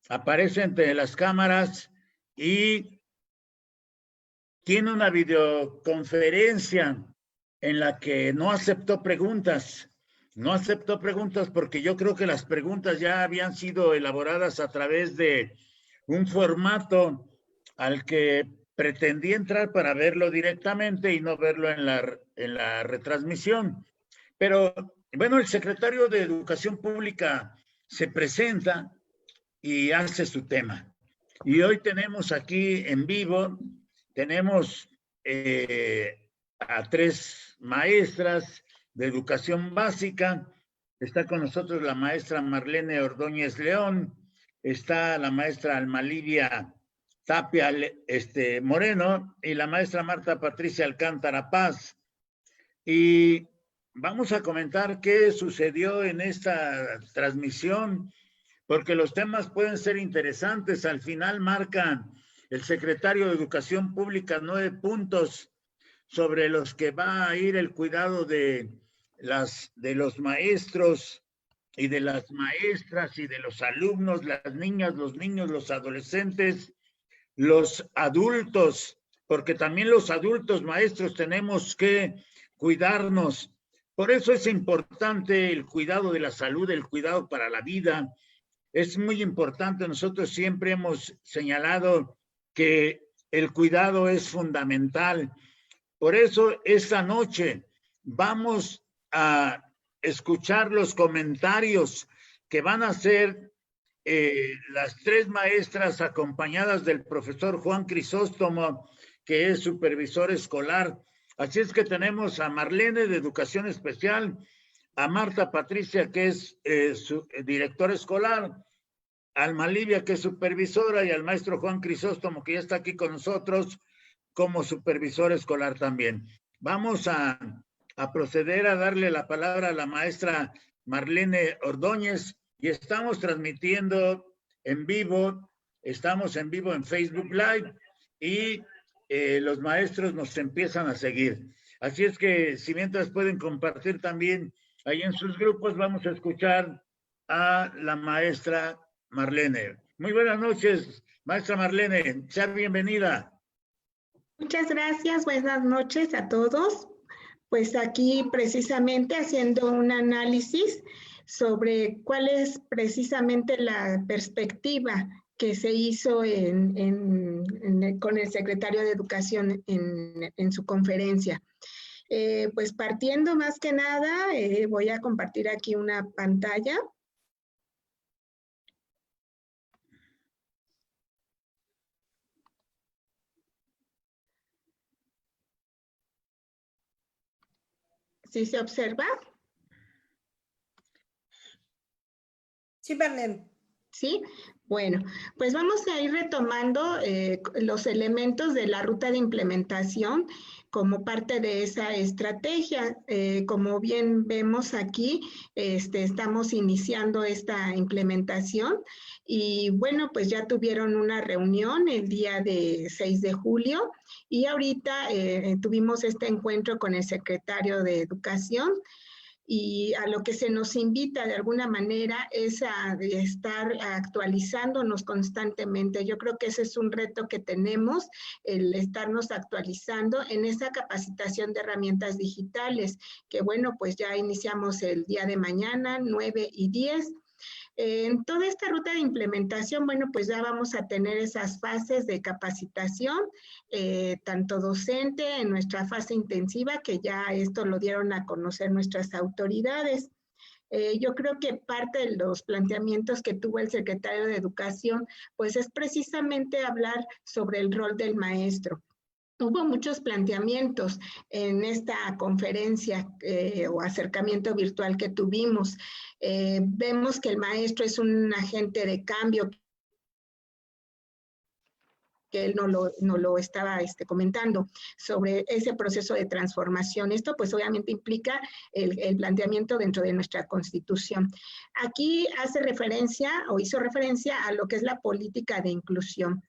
aparece entre las cámaras y tiene una videoconferencia en la que no aceptó preguntas. No aceptó preguntas porque yo creo que las preguntas ya habían sido elaboradas a través de un formato al que pretendí entrar para verlo directamente y no verlo en la retransmisión. Pero, bueno, el secretario de Educación Pública se presenta y hace su tema. Y hoy tenemos aquí en vivo, tenemos a 3 maestras de educación básica. Está con nosotros la maestra Marlene Ordóñez León, está la maestra Alma Lidia Tapia Moreno y la maestra Marta Patricia Alcántara Paz. Y vamos a comentar qué sucedió en esta transmisión, porque los temas pueden ser interesantes. Al final marcan el secretario de Educación Pública 9 puntos sobre los que va a ir el cuidado de los maestros y de las maestras y de los alumnos, las niñas, los niños, los adolescentes, los adultos, porque también los adultos maestros tenemos que cuidarnos. Por eso es importante el cuidado de la salud, el cuidado para la vida. Es muy importante. Nosotros siempre hemos señalado que el cuidado es fundamental. Por eso esta noche vamos a escuchar los comentarios que van a hacer las 3 maestras acompañadas del profesor Juan Crisóstomo, que es supervisor escolar. Así es que tenemos a Marlene de Educación Especial, a Marta Patricia, que es su directora escolar, a Alma Lidia, que es supervisora, y al maestro Juan Crisóstomo, que ya está aquí con nosotros como supervisor escolar también. Vamos a proceder a darle la palabra a la maestra Marlene Ordóñez y estamos transmitiendo en vivo, estamos en vivo en Facebook Live y los maestros nos empiezan a seguir. Así es que si mientras pueden compartir también ahí en sus grupos, vamos a escuchar a la maestra Marlene. Muy buenas noches, maestra Marlene, sea bienvenida. Muchas gracias, buenas noches a todos. Pues aquí precisamente haciendo un análisis sobre cuál es precisamente la perspectiva que se hizo con el secretario de Educación en su conferencia. Pues partiendo más que nada, voy a compartir aquí una pantalla. ¿Sí se observa? Sí, Marlene. Sí, bueno, pues vamos a ir retomando los elementos de la ruta de implementación como parte de esa estrategia. Como bien vemos aquí, estamos iniciando esta implementación y bueno, pues ya tuvieron una reunión el día de 6 de julio y ahorita tuvimos este encuentro con el secretario de Educación. Y a lo que se nos invita de alguna manera es a estar actualizándonos constantemente. Yo creo que ese es un reto que tenemos, el estarnos actualizando en esa capacitación de herramientas digitales, que bueno, pues ya iniciamos el día de mañana, 9 y 10. En toda esta ruta de implementación, bueno, pues ya vamos a tener esas fases de capacitación, tanto docente en nuestra fase intensiva, que ya esto lo dieron a conocer nuestras autoridades. Yo creo que parte de los planteamientos que tuvo el secretario de Educación, pues es precisamente hablar sobre el rol del maestro. Hubo muchos planteamientos en esta conferencia o acercamiento virtual que tuvimos. Vemos que el maestro es un agente de cambio, que él no lo estaba comentando, sobre ese proceso de transformación. Esto pues obviamente implica el planteamiento dentro de nuestra Constitución. Aquí hace referencia o hizo referencia a lo que es la política de inclusión.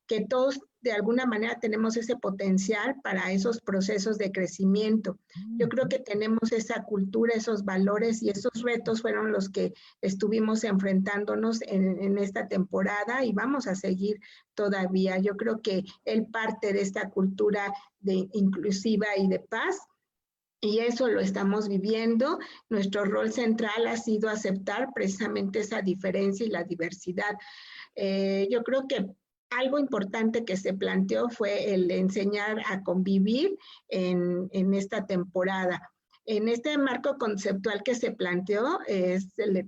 que todos de alguna manera tenemos ese potencial para esos procesos de crecimiento. Yo creo que tenemos esa cultura, esos valores y esos retos fueron los que estuvimos enfrentándonos en esta temporada y vamos a seguir todavía. Yo creo que él parte de esta cultura de inclusiva y de paz. Y eso lo estamos viviendo. Nuestro rol central ha sido aceptar precisamente esa diferencia y la diversidad. Yo creo que algo importante que se planteó fue el enseñar a convivir en esta temporada. En este marco conceptual que se planteó es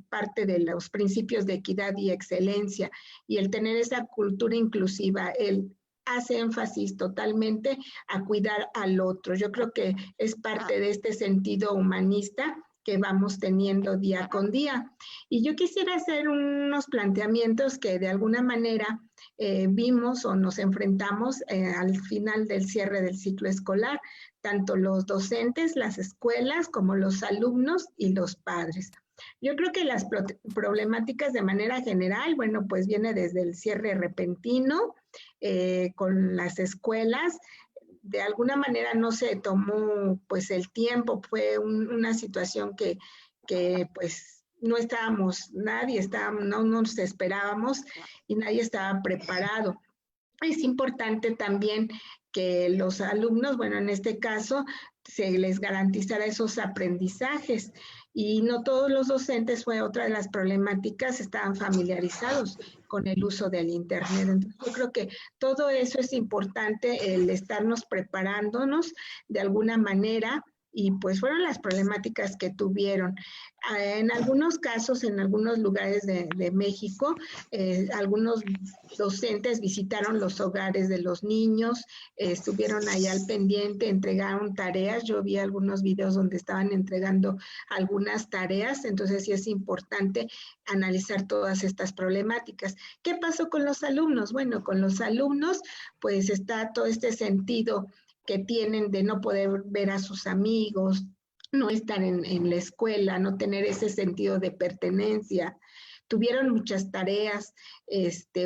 parte de los principios de equidad y excelencia y el tener esa cultura inclusiva, el hace énfasis totalmente a cuidar al otro. Yo creo que es parte de este sentido humanista que vamos teniendo día con día. Y yo quisiera hacer unos planteamientos que de alguna manera vimos o nos enfrentamos al final del cierre del ciclo escolar, tanto los docentes, las escuelas, como los alumnos y los padres. Yo creo que las problemáticas de manera general, bueno, pues viene desde el cierre repentino con las escuelas. De alguna manera no se tomó pues el tiempo, fue una situación que pues no estábamos, no nos esperábamos y nadie estaba preparado. Es importante también que los alumnos, bueno, en este caso, se les garantizara esos aprendizajes y no todos los docentes, fue otra de las problemáticas, estaban familiarizados con el uso del Internet. Entonces, yo creo que todo eso es importante, el estarnos preparándonos de alguna manera y pues fueron las problemáticas que tuvieron. En algunos casos, en algunos lugares de México, algunos docentes visitaron los hogares de los niños, estuvieron ahí al pendiente, entregaron tareas. Yo vi algunos videos donde estaban entregando algunas tareas, entonces sí es importante analizar todas estas problemáticas. ¿Qué pasó con los alumnos? Bueno, con los alumnos pues está todo este sentido que tienen de no poder ver a sus amigos, no estar en la escuela, no tener ese sentido de pertenencia. Tuvieron muchas tareas,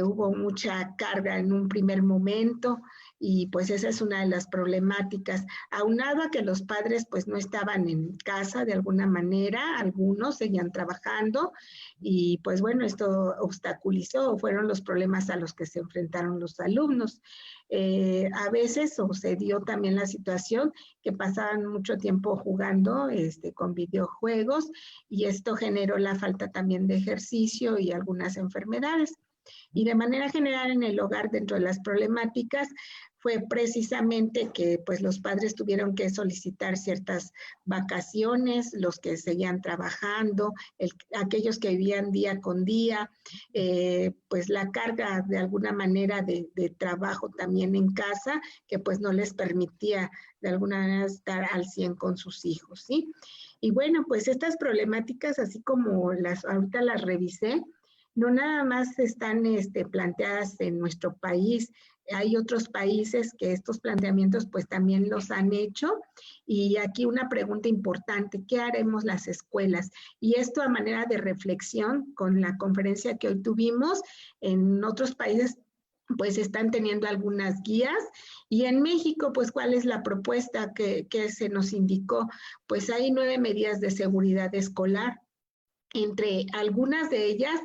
hubo mucha carga en un primer momento y pues esa es una de las problemáticas. Aunado a que los padres pues no estaban en casa de alguna manera, algunos seguían trabajando y pues bueno, esto obstaculizó, fueron los problemas a los que se enfrentaron los alumnos. A veces sucedió también la situación que pasaban mucho tiempo jugando con videojuegos y esto generó la falta también de ejercicio y algunas enfermedades. Y de manera general en el hogar, dentro de las problemáticas, fue precisamente que pues los padres tuvieron que solicitar ciertas vacaciones, los que seguían trabajando, aquellos que vivían día con día, pues la carga de alguna manera de trabajo también en casa, que pues no les permitía de alguna manera estar al 100 con sus hijos, ¿sí? Y bueno, pues estas problemáticas, así como ahorita las revisé, no nada más están planteadas en nuestro país, hay otros países que estos planteamientos pues también los han hecho y aquí una pregunta importante, ¿qué haremos las escuelas? Y esto a manera de reflexión con la conferencia que hoy tuvimos, en otros países pues están teniendo algunas guías y en México pues ¿cuál es la propuesta que se nos indicó? Pues hay 9 medidas de seguridad escolar. Entre algunas de ellas,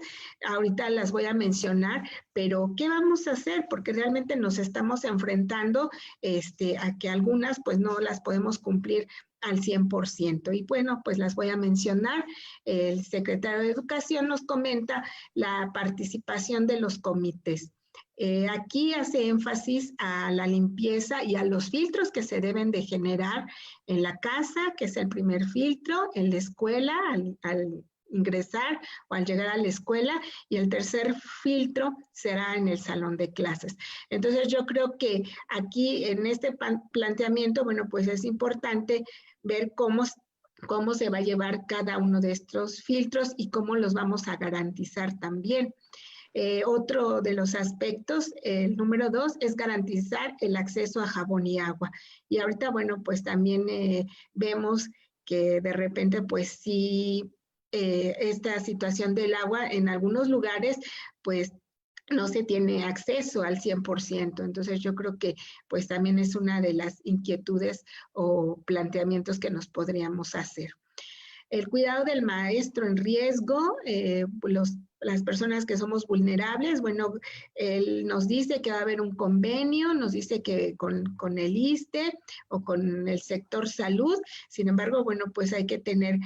ahorita las voy a mencionar, pero ¿qué vamos a hacer? Porque realmente nos estamos enfrentando a que algunas pues no las podemos cumplir al 100%. Y bueno, pues las voy a mencionar. El secretario de Educación nos comenta la participación de los comités. Aquí hace énfasis a la limpieza y a los filtros que se deben de generar en la casa, que es el primer filtro, en la escuela, al ingresar o al llegar a la escuela, y el tercer filtro será en el salón de clases. Entonces yo creo que aquí en este planteamiento, bueno, pues es importante ver cómo se va a llevar cada uno de estos filtros y cómo los vamos a garantizar también. Otro de los aspectos, el número 2, es garantizar el acceso a jabón y agua. Y ahorita, bueno, pues también vemos que de repente, pues sí, esta situación del agua en algunos lugares, pues no se tiene acceso al 100%. Entonces yo creo que pues también es una de las inquietudes o planteamientos que nos podríamos hacer. El cuidado del maestro en riesgo, las personas que somos vulnerables, bueno, él nos dice que va a haber un convenio, nos dice que con el ISSSTE o con el sector salud. Sin embargo, bueno, pues hay que tener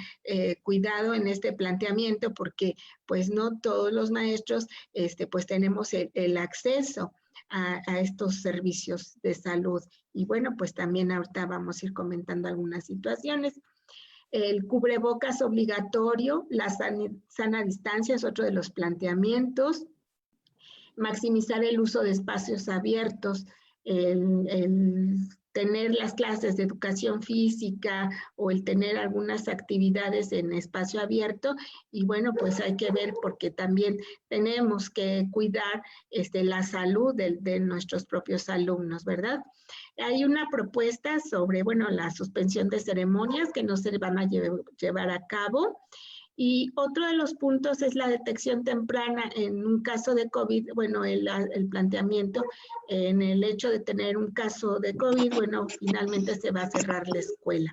cuidado en este planteamiento porque pues no todos los maestros pues tenemos el acceso a estos servicios de salud. Y bueno, pues también ahorita vamos a ir comentando algunas situaciones. El cubrebocas obligatorio, la sana distancia es otro de los planteamientos. Maximizar el uso de espacios abiertos, el tener las clases de educación física o el tener algunas actividades en espacio abierto. Y bueno, pues hay que ver porque también tenemos que cuidar la salud de nuestros propios alumnos, ¿verdad? Hay una propuesta sobre, bueno, la suspensión de ceremonias que no se van a llevar a cabo. Y otro de los puntos es la detección temprana en un caso de COVID, bueno, el planteamiento en el hecho de tener un caso de COVID, bueno, finalmente se va a cerrar la escuela.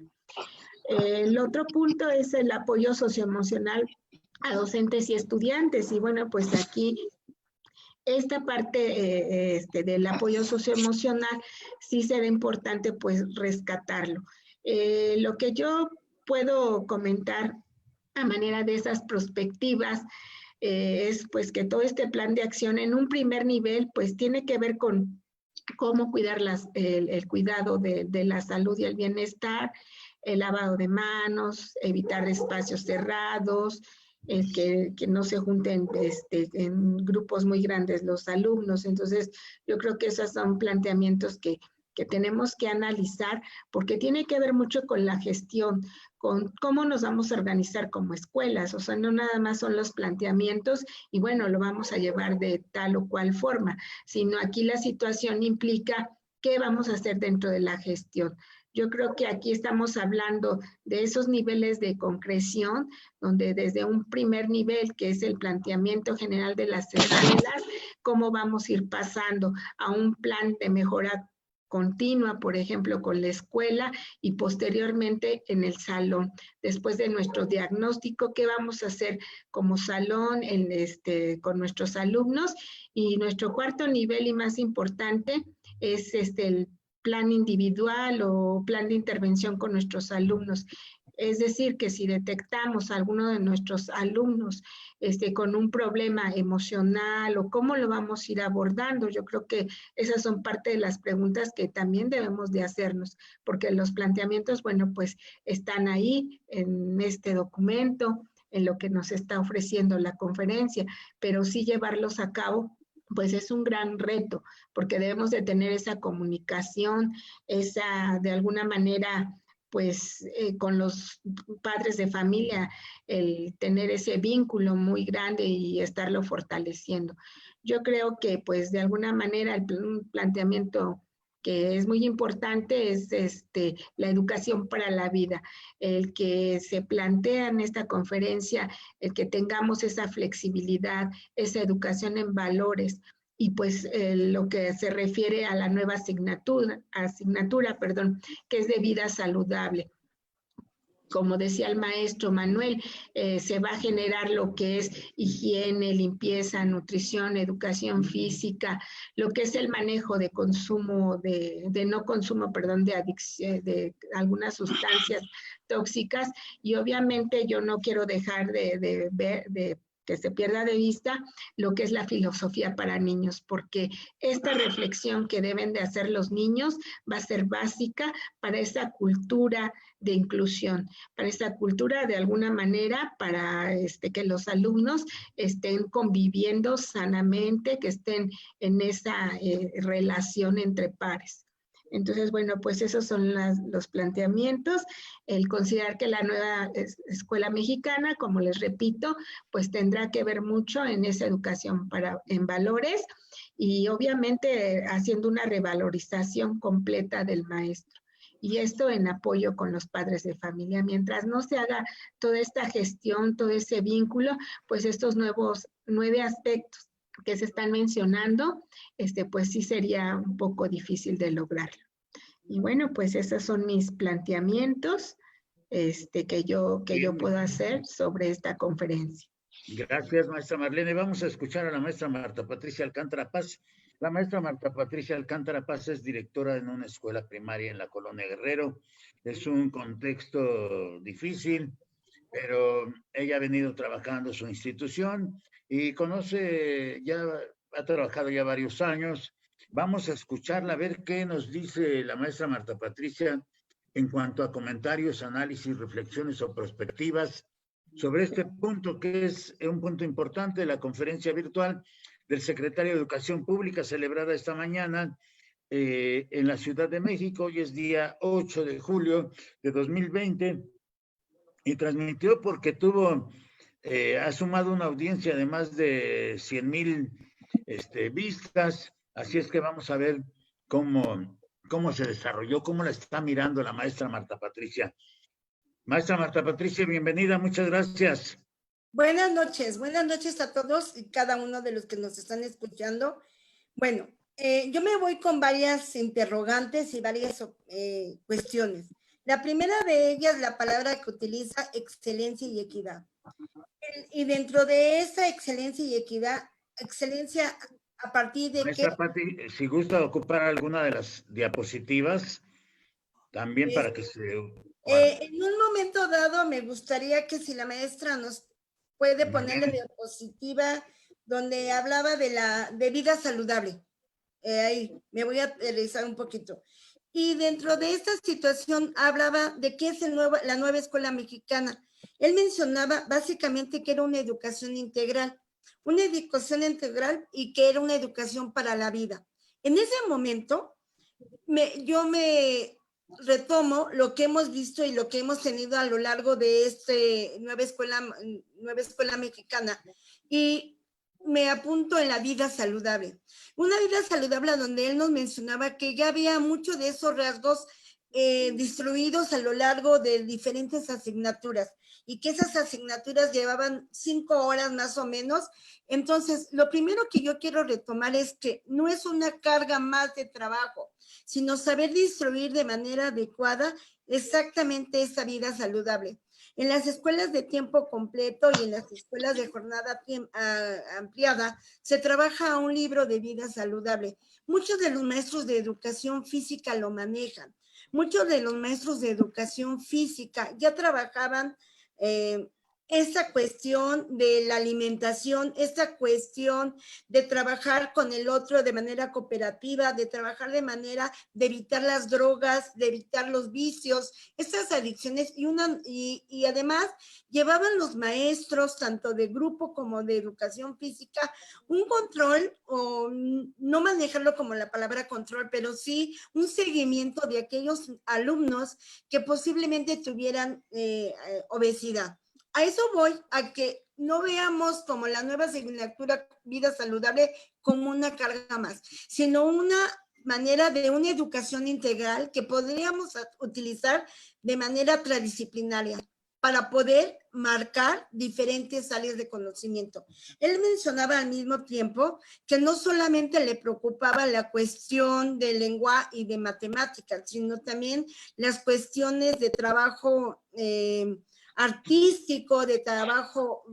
El otro punto es el apoyo socioemocional a docentes y estudiantes. Y bueno, pues aquí esta parte del apoyo socioemocional sí será importante pues rescatarlo. Lo que yo puedo comentar a manera de esas perspectivas es pues que todo este plan de acción en un primer nivel pues tiene que ver con cómo cuidar el cuidado de la salud y el bienestar, el lavado de manos, evitar espacios cerrados, que no se junten en grupos muy grandes los alumnos. Entonces, yo creo que esos son planteamientos que tenemos que analizar porque tiene que ver mucho con la gestión, con cómo nos vamos a organizar como escuelas. O sea, no nada más son los planteamientos y bueno, lo vamos a llevar de tal o cual forma, sino aquí la situación implica qué vamos a hacer dentro de la gestión. Yo creo que aquí estamos hablando de esos niveles de concreción, donde desde un primer nivel, que es el planteamiento general de las escuelas, cómo vamos a ir pasando a un plan de mejora continua, por ejemplo, con la escuela y posteriormente en el salón. Después de nuestro diagnóstico, ¿qué vamos a hacer como salón con nuestros alumnos? Y nuestro cuarto nivel y más importante es el plan individual o plan de intervención con nuestros alumnos. Es decir, que si detectamos a alguno de nuestros alumnos con un problema emocional o cómo lo vamos a ir abordando, yo creo que esas son parte de las preguntas que también debemos de hacernos, porque los planteamientos, bueno, pues están ahí en este documento, en lo que nos está ofreciendo la conferencia, pero sí llevarlos a cabo pues es un gran reto, porque debemos de tener esa comunicación, esa de alguna manera pues con los padres de familia, el tener ese vínculo muy grande y estarlo fortaleciendo. Yo creo que pues de alguna manera un planteamiento que es muy importante es la educación para la vida, el que se plantea en esta conferencia, el que tengamos esa flexibilidad, esa educación en valores, y pues lo que se refiere a la nueva asignatura, que es de vida saludable. Como decía el maestro Manuel, se va a generar lo que es higiene, limpieza, nutrición, educación física, lo que es el manejo de consumo, de adicción, de algunas sustancias tóxicas. Y obviamente yo no quiero dejar de que se pierda de vista lo que es la filosofía para niños, porque esta reflexión que deben de hacer los niños va a ser básica para esa cultura de inclusión, para esa cultura de alguna manera, para que los alumnos estén conviviendo sanamente, que estén en esa relación entre pares. Entonces, bueno, pues esos son los planteamientos, el considerar que la nueva escuela mexicana, como les repito, pues tendrá que ver mucho en esa educación en valores y obviamente haciendo una revalorización completa del maestro. Y esto en apoyo con los padres de familia. Mientras no se haga toda esta gestión, todo ese vínculo, pues estos 9 aspectos que se están mencionando, pues sí sería un poco difícil de lograrlo. Y bueno, pues esos son mis planteamientos que yo puedo hacer sobre esta conferencia. Gracias, maestra Marlene. Vamos a escuchar a la maestra Marta Patricia Alcántara Paz. La maestra Marta Patricia Alcántara Paz es directora en una escuela primaria en la Colonia Guerrero. Es un contexto difícil, pero ella ha venido trabajando su institución y conoce, ya ha trabajado ya varios años. Vamos a escucharla, a ver qué nos dice la maestra Marta Patricia en cuanto a comentarios, análisis, reflexiones o perspectivas sobre este punto, que es un punto importante de la conferencia virtual del secretario de Educación Pública celebrada esta mañana en la Ciudad de México. Hoy es día 8 de julio de 2020 y transmitió porque ha sumado una audiencia de más de 100,000 vistas, así es que vamos a ver cómo se desarrolló, cómo la está mirando la maestra Marta Patricia. Maestra Marta Patricia, bienvenida, muchas gracias. Buenas noches a todos y cada uno de los que nos están escuchando. Bueno, yo me voy con varias interrogantes y varias cuestiones. La primera de ellas, la palabra que utiliza, excelencia y equidad. Y dentro de esa excelencia y equidad, excelencia a partir de Maestra qué... Pati, si gusta ocupar alguna de las diapositivas, también para que se... en un momento dado, me gustaría que si la maestra nos puede poner la diapositiva donde hablaba de vida saludable. Ahí, me voy a revisar un poquito. Y dentro de esta situación hablaba de qué es la nueva escuela mexicana. Él mencionaba básicamente que era una educación integral y que era una educación para la vida. En ese momento, yo me retomo lo que hemos visto y lo que hemos tenido a lo largo de nueva escuela mexicana y me apunto en la vida saludable. Una vida saludable donde él nos mencionaba que ya había mucho de esos rasgos distribuidos a lo largo de diferentes asignaturas y que esas asignaturas llevaban 5 horas más o menos. Entonces, lo primero que yo quiero retomar es que no es una carga más de trabajo, sino saber distribuir de manera adecuada exactamente esa vida saludable. En las escuelas de tiempo completo y en las escuelas de jornada ampliada se trabaja un libro de vida saludable. Muchos de los maestros de educación física lo manejan. Muchos de los maestros de educación física ya trabajaban esta cuestión de la alimentación, esta cuestión de trabajar con el otro de manera cooperativa, de trabajar de manera de evitar las drogas, de evitar los vicios, estas adicciones y además llevaban los maestros, tanto de grupo como de educación física, un control, o no manejarlo como la palabra control, pero sí un seguimiento de aquellos alumnos que posiblemente tuvieran obesidad. A eso voy, a que no veamos como la nueva asignatura vida saludable como una carga más, sino una manera de una educación integral que podríamos utilizar de manera transdisciplinaria para poder marcar diferentes áreas de conocimiento. Él mencionaba al mismo tiempo que no solamente le preocupaba la cuestión de lengua y de matemáticas, sino también las cuestiones de trabajo artístico, de trabajo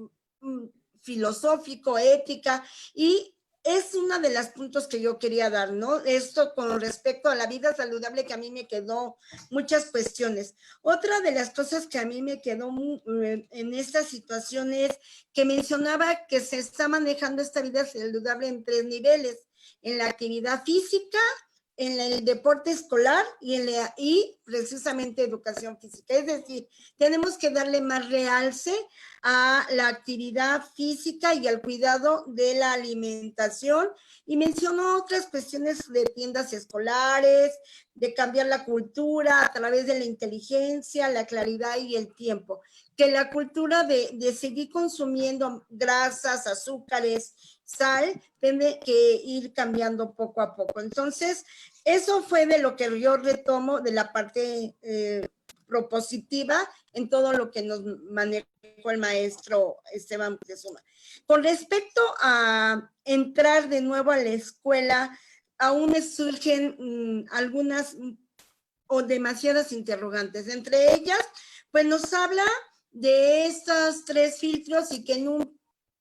filosófico, ética, y es uno de los puntos que yo quería dar, ¿no? Esto con respecto a la vida saludable, que a mí me quedó muchas cuestiones. Otra de las cosas que a mí me quedó en esta situación es que mencionaba que se está manejando esta vida saludable en 3 niveles, en la actividad física, en el deporte escolar y precisamente educación física. Es decir, tenemos que darle más realce a la actividad física y al cuidado de la alimentación. Y mencionó otras cuestiones de tiendas escolares, de cambiar la cultura a través de la inteligencia, la claridad y el tiempo. Que la cultura de seguir consumiendo grasas, azúcares, sal, tiene que ir cambiando poco a poco. Entonces, eso fue de lo que yo retomo de la parte propositiva en todo lo que nos manejó el maestro Esteban Moctezuma. Con respecto a entrar de nuevo a la escuela, aún me surgen algunas o demasiadas interrogantes. Entre ellas, pues nos habla de estos 3 filtros y que en un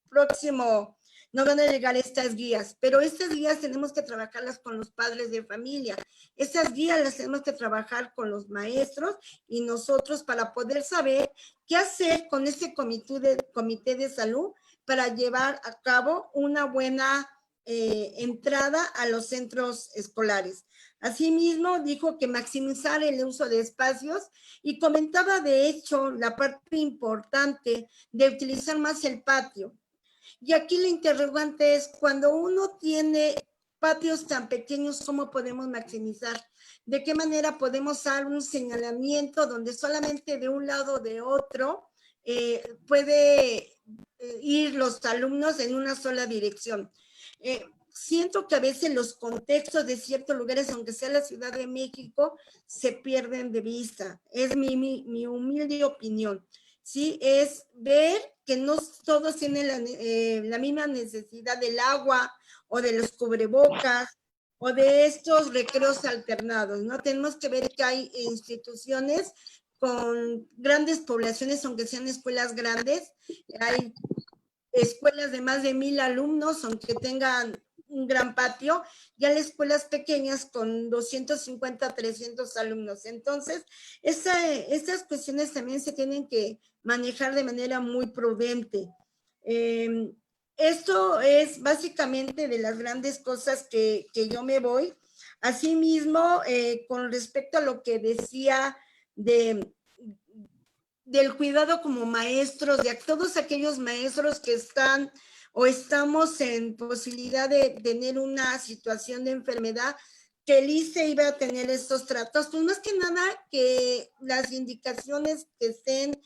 próximo no van a llegar estas guías, pero estas guías tenemos que trabajarlas con los padres de familia. Estas guías las tenemos que trabajar con los maestros y nosotros para poder saber qué hacer con este comité de salud para llevar a cabo una buena entrada a los centros escolares. Asimismo, dijo que maximizar el uso de espacios y comentaba, de hecho, la parte importante de utilizar más el patio. Y aquí la interrogante es, cuando uno tiene patios tan pequeños, ¿cómo podemos maximizar? ¿De qué manera podemos dar un señalamiento donde solamente de un lado o de otro puede ir los alumnos en una sola dirección? Siento que a veces los contextos de ciertos lugares, aunque sea la Ciudad de México, se pierden de vista. Es mi humilde opinión. Sí, es ver que no todos tienen la misma necesidad del agua o de los cubrebocas o de estos recreos alternados, ¿no? Tenemos que ver que hay instituciones con grandes poblaciones, aunque sean escuelas grandes, hay escuelas de más de 1,000 alumnos, aunque tengan un gran patio, ya las escuelas pequeñas con 250, 300 alumnos. Entonces, estas cuestiones también se tienen que manejar de manera muy prudente. Esto es básicamente de las grandes cosas que yo me voy. Asimismo, con respecto a lo que decía del cuidado como maestros, de todos aquellos maestros que están o estamos en posibilidad de tener una situación de enfermedad, que el ISSSTE iba a tener estos tratos, pues más que nada que las indicaciones que estén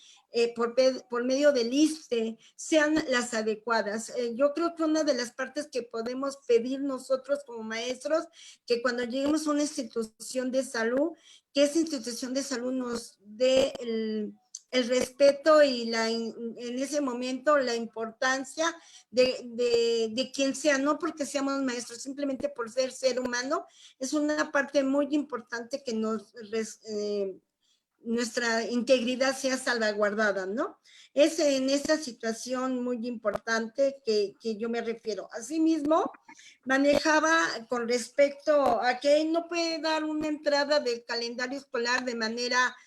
por medio del ISSSTE sean las adecuadas. Yo creo que una de las partes que podemos pedir nosotros como maestros, que cuando lleguemos a una institución de salud, que esa institución de salud nos dé el respeto y en ese momento la importancia de quien sea, no porque seamos maestros, simplemente por ser humano, es una parte muy importante que nuestra integridad sea salvaguardada, ¿no? Es en esa situación muy importante que yo me refiero. Asimismo, manejaba con respecto a que no puede dar una entrada del calendario escolar de manera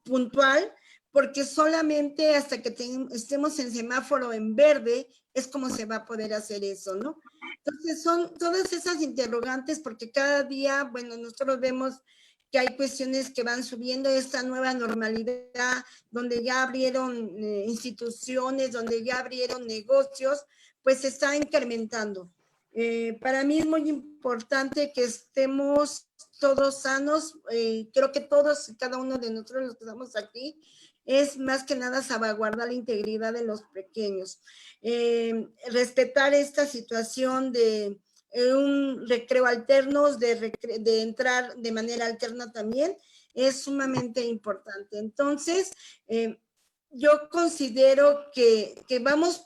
puntual, porque solamente hasta que estemos en semáforo en verde es como se va a poder hacer eso, ¿no? Entonces son todas esas interrogantes, porque cada día, bueno, nosotros vemos que hay cuestiones que van subiendo, esta nueva normalidad, donde ya abrieron instituciones, donde ya abrieron negocios, pues se está incrementando. Para mí es muy importante que estemos todos sanos, creo que todos y cada uno de nosotros los que estamos aquí, es más que nada salvaguardar la integridad de los pequeños. Respetar esta situación de un recreo alterno, de entrar de manera alterna también, es sumamente importante. Entonces, yo considero que vamos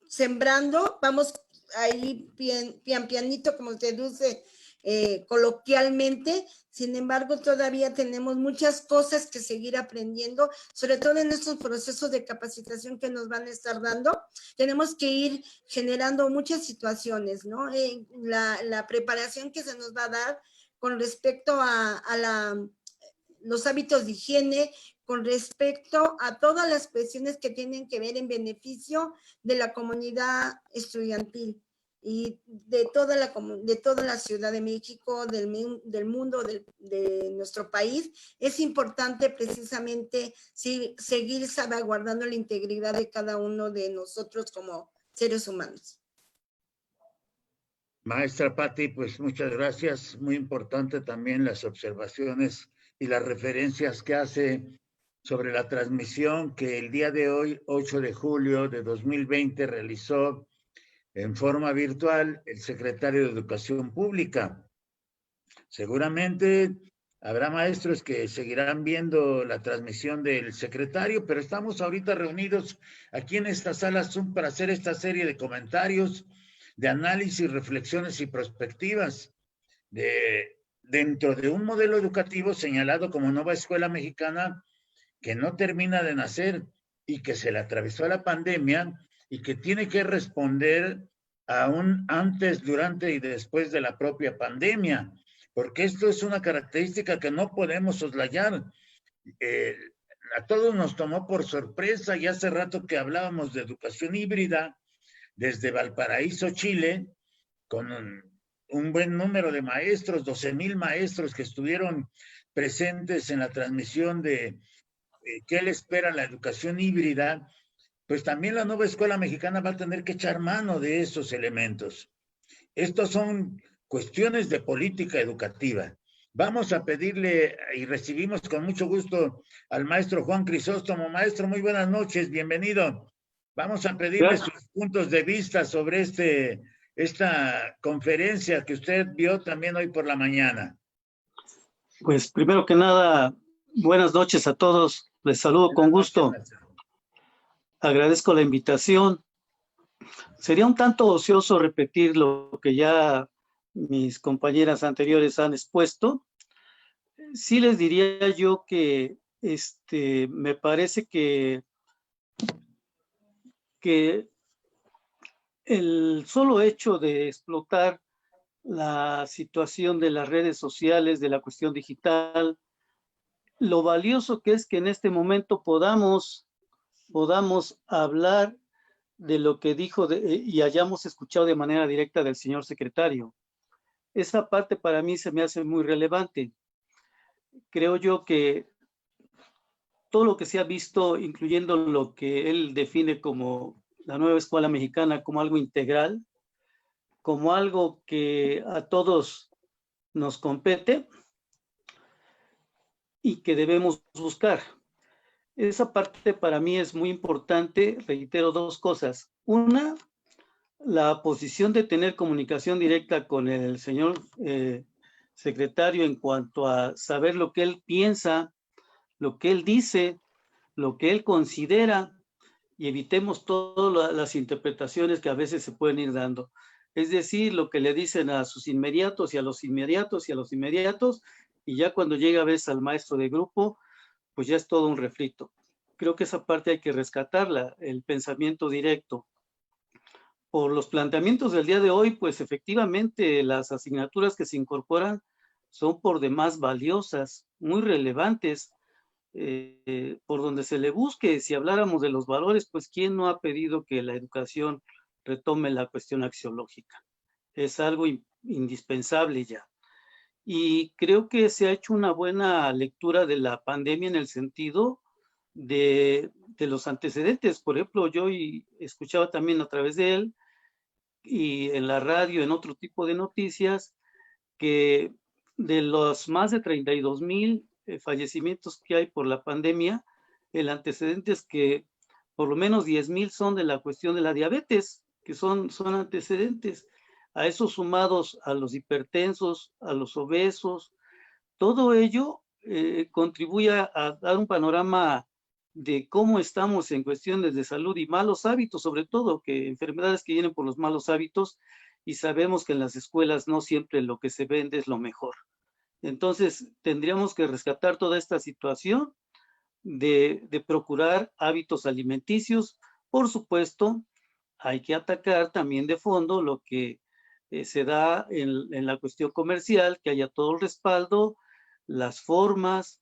sembrando, vamos ahí pianito, como se dice coloquialmente. Sin embargo, todavía tenemos muchas cosas que seguir aprendiendo, sobre todo en estos procesos de capacitación que nos van a estar dando. Tenemos que ir generando muchas situaciones, ¿no? La preparación que se nos va a dar con respecto a los hábitos de higiene, con respecto a todas las cuestiones que tienen que ver en beneficio de la comunidad estudiantil y de toda la Ciudad de México, del mundo, de nuestro país. Es importante precisamente seguir salvaguardando la integridad de cada uno de nosotros como seres humanos. Maestra Patti, pues muchas gracias. Muy importante también las observaciones y las referencias que hace sobre la transmisión que el día de hoy, 8 de julio de 2020, realizó en forma virtual el secretario de Educación Pública. Seguramente Habrá maestros que seguirán viendo la transmisión del secretario, pero estamos ahorita reunidos aquí en esta sala Zoom para hacer esta serie de comentarios, de análisis, reflexiones y perspectivas dentro de un modelo educativo señalado como Nueva Escuela Mexicana, que no termina de nacer y que se le atravesó la pandemia y que tiene que responder a un antes, durante y después de la propia pandemia, porque esto es una característica que no podemos soslayar. A todos nos tomó por sorpresa, y hace rato que hablábamos de educación híbrida desde Valparaíso, Chile, con un buen número de maestros, 12,000 maestros que estuvieron presentes en la transmisión de qué le espera la educación híbrida. Pues también la Nueva Escuela Mexicana va a tener que echar mano de esos elementos. Estos son cuestiones de política educativa. Vamos a pedirle, y recibimos con mucho gusto al maestro Juan Crisóstomo. Maestro, muy buenas noches, bienvenido. Vamos a pedirle sus puntos de vista sobre esta conferencia que usted vio también hoy por la mañana. Pues primero que nada, buenas noches a todos. Les saludo con gusto. Agradezco la invitación. Sería un tanto ocioso repetir lo que ya mis compañeras anteriores han expuesto. Sí les diría yo que me parece que el solo hecho de explotar la situación de las redes sociales, de la cuestión digital, lo valioso que es que en este momento podamos hablar de lo que dijo y hayamos escuchado de manera directa del señor secretario. Esa parte para mí se me hace muy relevante. Creo yo que todo lo que se ha visto, incluyendo lo que él define como la nueva escuela mexicana, como algo integral, como algo que a todos nos compete y que debemos buscar. Esa parte para mí es muy importante. Reitero dos cosas. Una, la posición de tener comunicación directa con el señor secretario en cuanto a saber lo que él piensa, lo que él dice, lo que él considera, y evitemos todas las interpretaciones que a veces se pueden ir dando. Es decir, lo que le dicen a sus inmediatos y a los inmediatos y a los inmediatos, y ya cuando llega a veces al maestro de grupo, pues ya es todo un refrito. Creo que esa parte hay que rescatarla, el pensamiento directo. Por los planteamientos del día de hoy, pues efectivamente las asignaturas que se incorporan son por demás valiosas, muy relevantes, por donde se le busque. Si habláramos de los valores, pues ¿quién no ha pedido que la educación retome la cuestión axiológica? Es algo indispensable ya. Y creo que se ha hecho una buena lectura de la pandemia en el sentido de los antecedentes. Por ejemplo, yo escuchaba también a través de él y en la radio, en otro tipo de noticias, que de los más de 32,000 fallecimientos que hay por la pandemia, el antecedente es que por lo menos 10,000 son de la cuestión de la diabetes, que son antecedentes. A esos sumados a los hipertensos, a los obesos, todo ello contribuye a dar un panorama de cómo estamos en cuestiones de salud y malos hábitos, sobre todo que enfermedades que vienen por los malos hábitos, y sabemos que en las escuelas no siempre lo que se vende es lo mejor. Entonces tendríamos que rescatar toda esta situación de procurar hábitos alimenticios. Por supuesto, hay que atacar también de fondo lo que se da en la cuestión comercial, que haya todo el respaldo, las formas,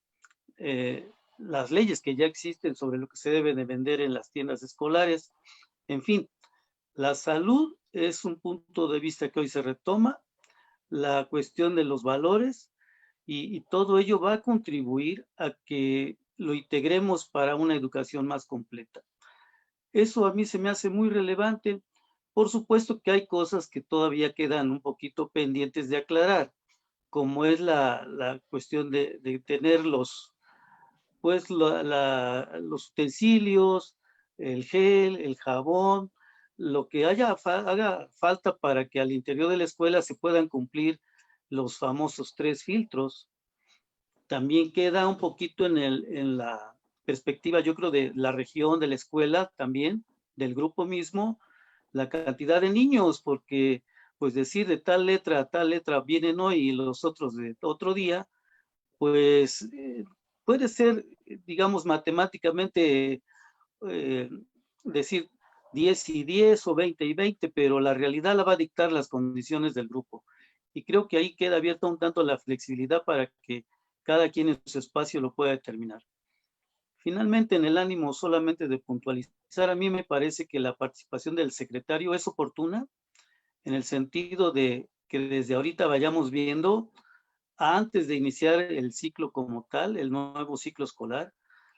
las leyes que ya existen sobre lo que se debe de vender en las tiendas escolares. En fin, la salud es un punto de vista que hoy se retoma, la cuestión de los valores, y todo ello va a contribuir a que lo integremos para una educación más completa. Eso a mí se me hace muy relevante. Por supuesto que hay cosas que todavía quedan un poquito pendientes de aclarar, como es la cuestión de tener los utensilios, el gel, el jabón, lo que haga falta para que al interior de la escuela se puedan cumplir los famosos 3 filtros. también queda un poquito en la perspectiva, yo creo, de la región, de la escuela también, del grupo mismo, la cantidad de niños, porque pues decir de tal letra a tal letra vienen hoy y los otros de otro día, pues puede ser, digamos, matemáticamente decir 10 y 10 o 20 y 20, pero la realidad la va a dictar las condiciones del grupo. Y creo que ahí queda abierta un tanto la flexibilidad para que cada quien en su espacio lo pueda determinar. Finalmente, en el ánimo solamente de puntualizar, a mí me parece que la participación del secretario es oportuna en el sentido de que desde ahorita vayamos viendo, antes de iniciar el ciclo como tal, el nuevo ciclo escolar,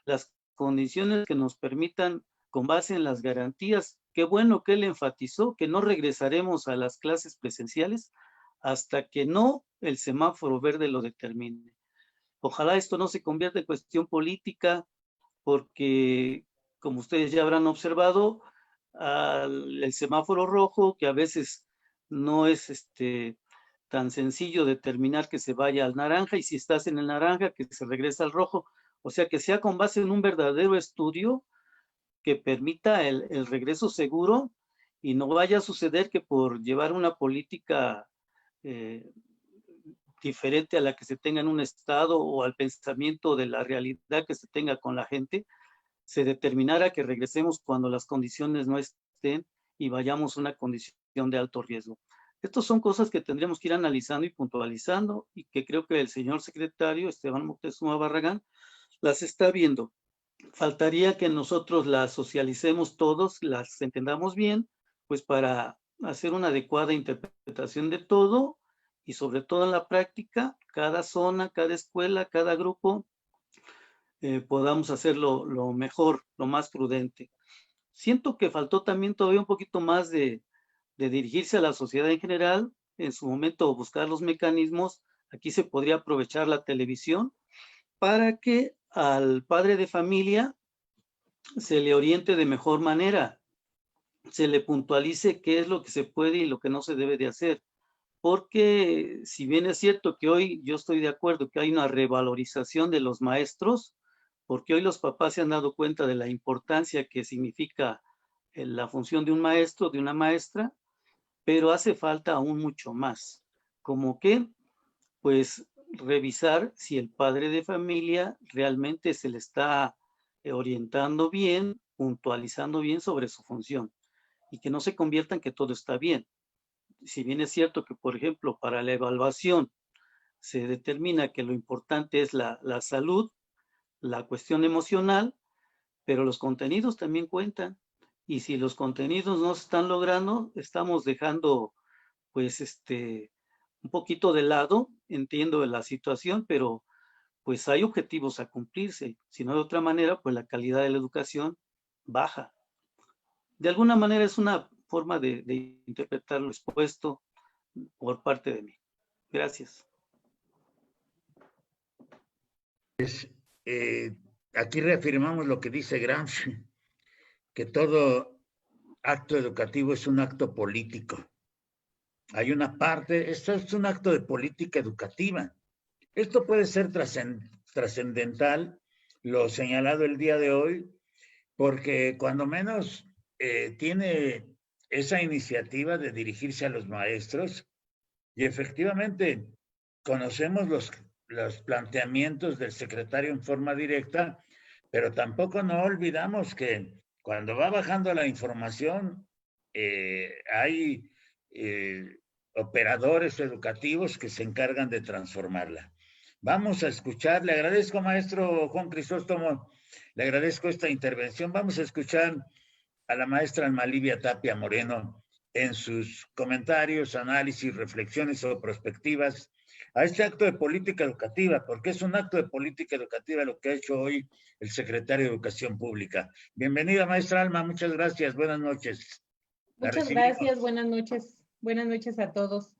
las condiciones que nos permitan, con base en las garantías, qué bueno que él enfatizó, que no regresaremos a las clases presenciales hasta que no el semáforo verde lo determine. Ojalá esto no se convierta en cuestión política, porque, como ustedes ya habrán observado, el semáforo rojo, que a veces no es tan sencillo determinar que se vaya al naranja, y si estás en el naranja, que se regresa al rojo. O sea, que sea con base en un verdadero estudio que permita el regreso seguro y no vaya a suceder que por llevar una política diferente a la que se tenga en un estado o al pensamiento de la realidad que se tenga con la gente, se determinara que regresemos cuando las condiciones no estén y vayamos a una condición de alto riesgo. Estas son cosas que tendríamos que ir analizando y puntualizando y que creo que el señor secretario Esteban Moctezuma Barragán las está viendo. Faltaría que nosotros las socialicemos todos, las entendamos bien, pues para hacer una adecuada interpretación de todo y sobre todo en la práctica, cada zona, cada escuela, cada grupo, podamos hacerlo lo mejor, lo más prudente. Siento que faltó también todavía un poquito más de dirigirse a la sociedad en general, en su momento buscar los mecanismos. Aquí se podría aprovechar la televisión para que al padre de familia se le oriente de mejor manera, se le puntualice qué es lo que se puede y lo que no se debe de hacer. Porque si bien es cierto que hoy yo estoy de acuerdo que hay una revalorización de los maestros, porque hoy los papás se han dado cuenta de la importancia que significa la función de un maestro, de una maestra, pero hace falta aún mucho más. Como que, pues, revisar si el padre de familia realmente se le está orientando bien, puntualizando bien sobre su función y que no se convierta en que todo está bien. Si bien es cierto que, por ejemplo, para la evaluación se determina que lo importante es la salud, la cuestión emocional, pero los contenidos también cuentan. Y si los contenidos no se están logrando, estamos dejando, pues, un poquito de lado, entiendo la situación, pero pues hay objetivos a cumplirse. Si no de otra manera, pues la calidad de la educación baja. De alguna manera es una forma de interpretar lo expuesto por parte de mí. Gracias. Aquí reafirmamos lo que dice Gramsci, que todo acto educativo es un acto político. Hay una parte, esto es un acto de política educativa. Esto puede ser trascendental, lo señalado el día de hoy, porque cuando menos tiene esa iniciativa de dirigirse a los maestros y efectivamente conocemos los planteamientos del secretario en forma directa, pero tampoco no olvidamos que cuando va bajando la información hay operadores educativos que se encargan de transformarla. Vamos a escuchar, le agradezco, maestro Juan Crisóstomo, le agradezco esta intervención. Vamos a escuchar a la maestra Alma Livia Tapia Moreno en sus comentarios, análisis, reflexiones o perspectivas a este acto de política educativa, porque es un acto de política educativa lo que ha hecho hoy el secretario de Educación Pública. Bienvenida, maestra Alma, muchas gracias, buenas noches. Muchas gracias, buenas noches a todos.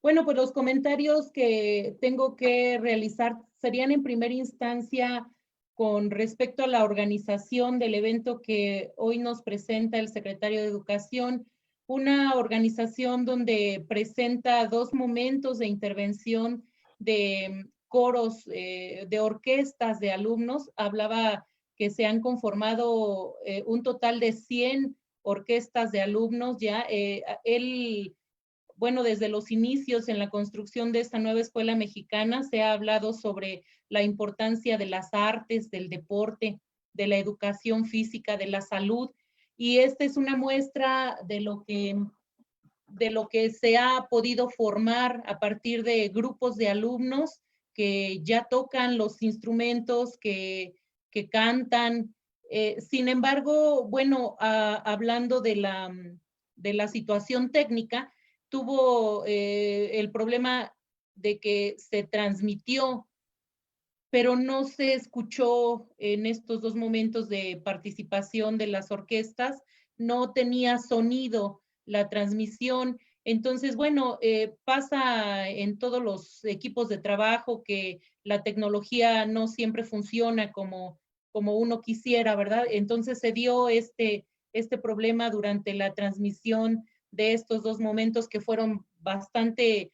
Bueno, pues los comentarios que tengo que realizar serían en primera instancia con respecto a la organización del evento que hoy nos presenta el secretario de Educación, una organización donde presenta dos momentos de intervención de coros, de orquestas de alumnos. Hablaba que se han conformado un total de 100 orquestas de alumnos ya. Él, bueno, desde los inicios en la construcción de esta nueva escuela mexicana se ha hablado sobre la importancia de las artes, del deporte, de la educación física, de la salud, y esta es una muestra de lo que se ha podido formar a partir de grupos de alumnos que ya tocan los instrumentos, que cantan. Sin embargo, bueno, hablando de la situación técnica, tuvo el problema de que se transmitió, pero no se escuchó en estos 2 momentos de participación de las orquestas, no tenía sonido la transmisión. Entonces, bueno, pasa en todos los equipos de trabajo que la tecnología no siempre funciona como uno quisiera, ¿verdad? Entonces se dio este problema durante la transmisión de estos 2 momentos que fueron bastante,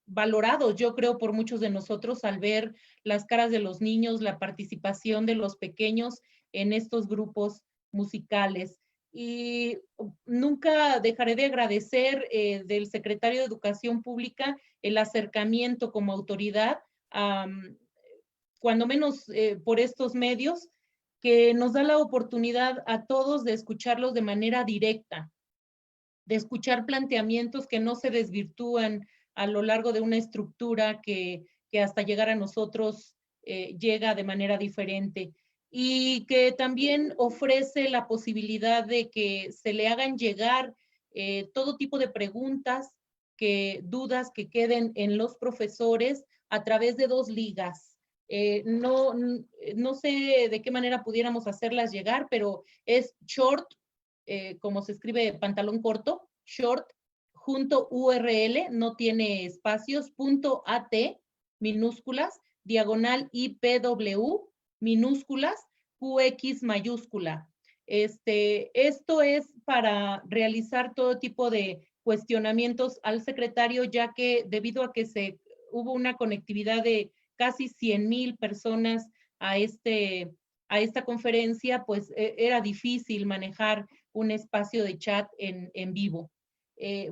valorados, yo creo, por muchos de nosotros al ver las caras de los niños, la participación de los pequeños en estos grupos musicales. Y nunca dejaré de agradecer del secretario de Educación Pública el acercamiento como autoridad, cuando menos por estos medios, que nos da la oportunidad a todos de escucharlos de manera directa, de escuchar planteamientos que no se desvirtúan a lo largo de una estructura que hasta llegar a nosotros llega de manera diferente, y que también ofrece la posibilidad de que se le hagan llegar todo tipo de preguntas, dudas que queden en los profesores a través de 2 ligas. No sé de qué manera pudiéramos hacerlas llegar, pero es short, como se escribe pantalón corto, short, junto URL, no tiene espacios, .at, minúsculas, diagonal IPW, minúsculas, QX mayúscula. Esto es para realizar todo tipo de cuestionamientos al secretario, ya que debido a que hubo una conectividad de casi 100,000 personas a esta conferencia, pues era difícil manejar un espacio de chat en vivo.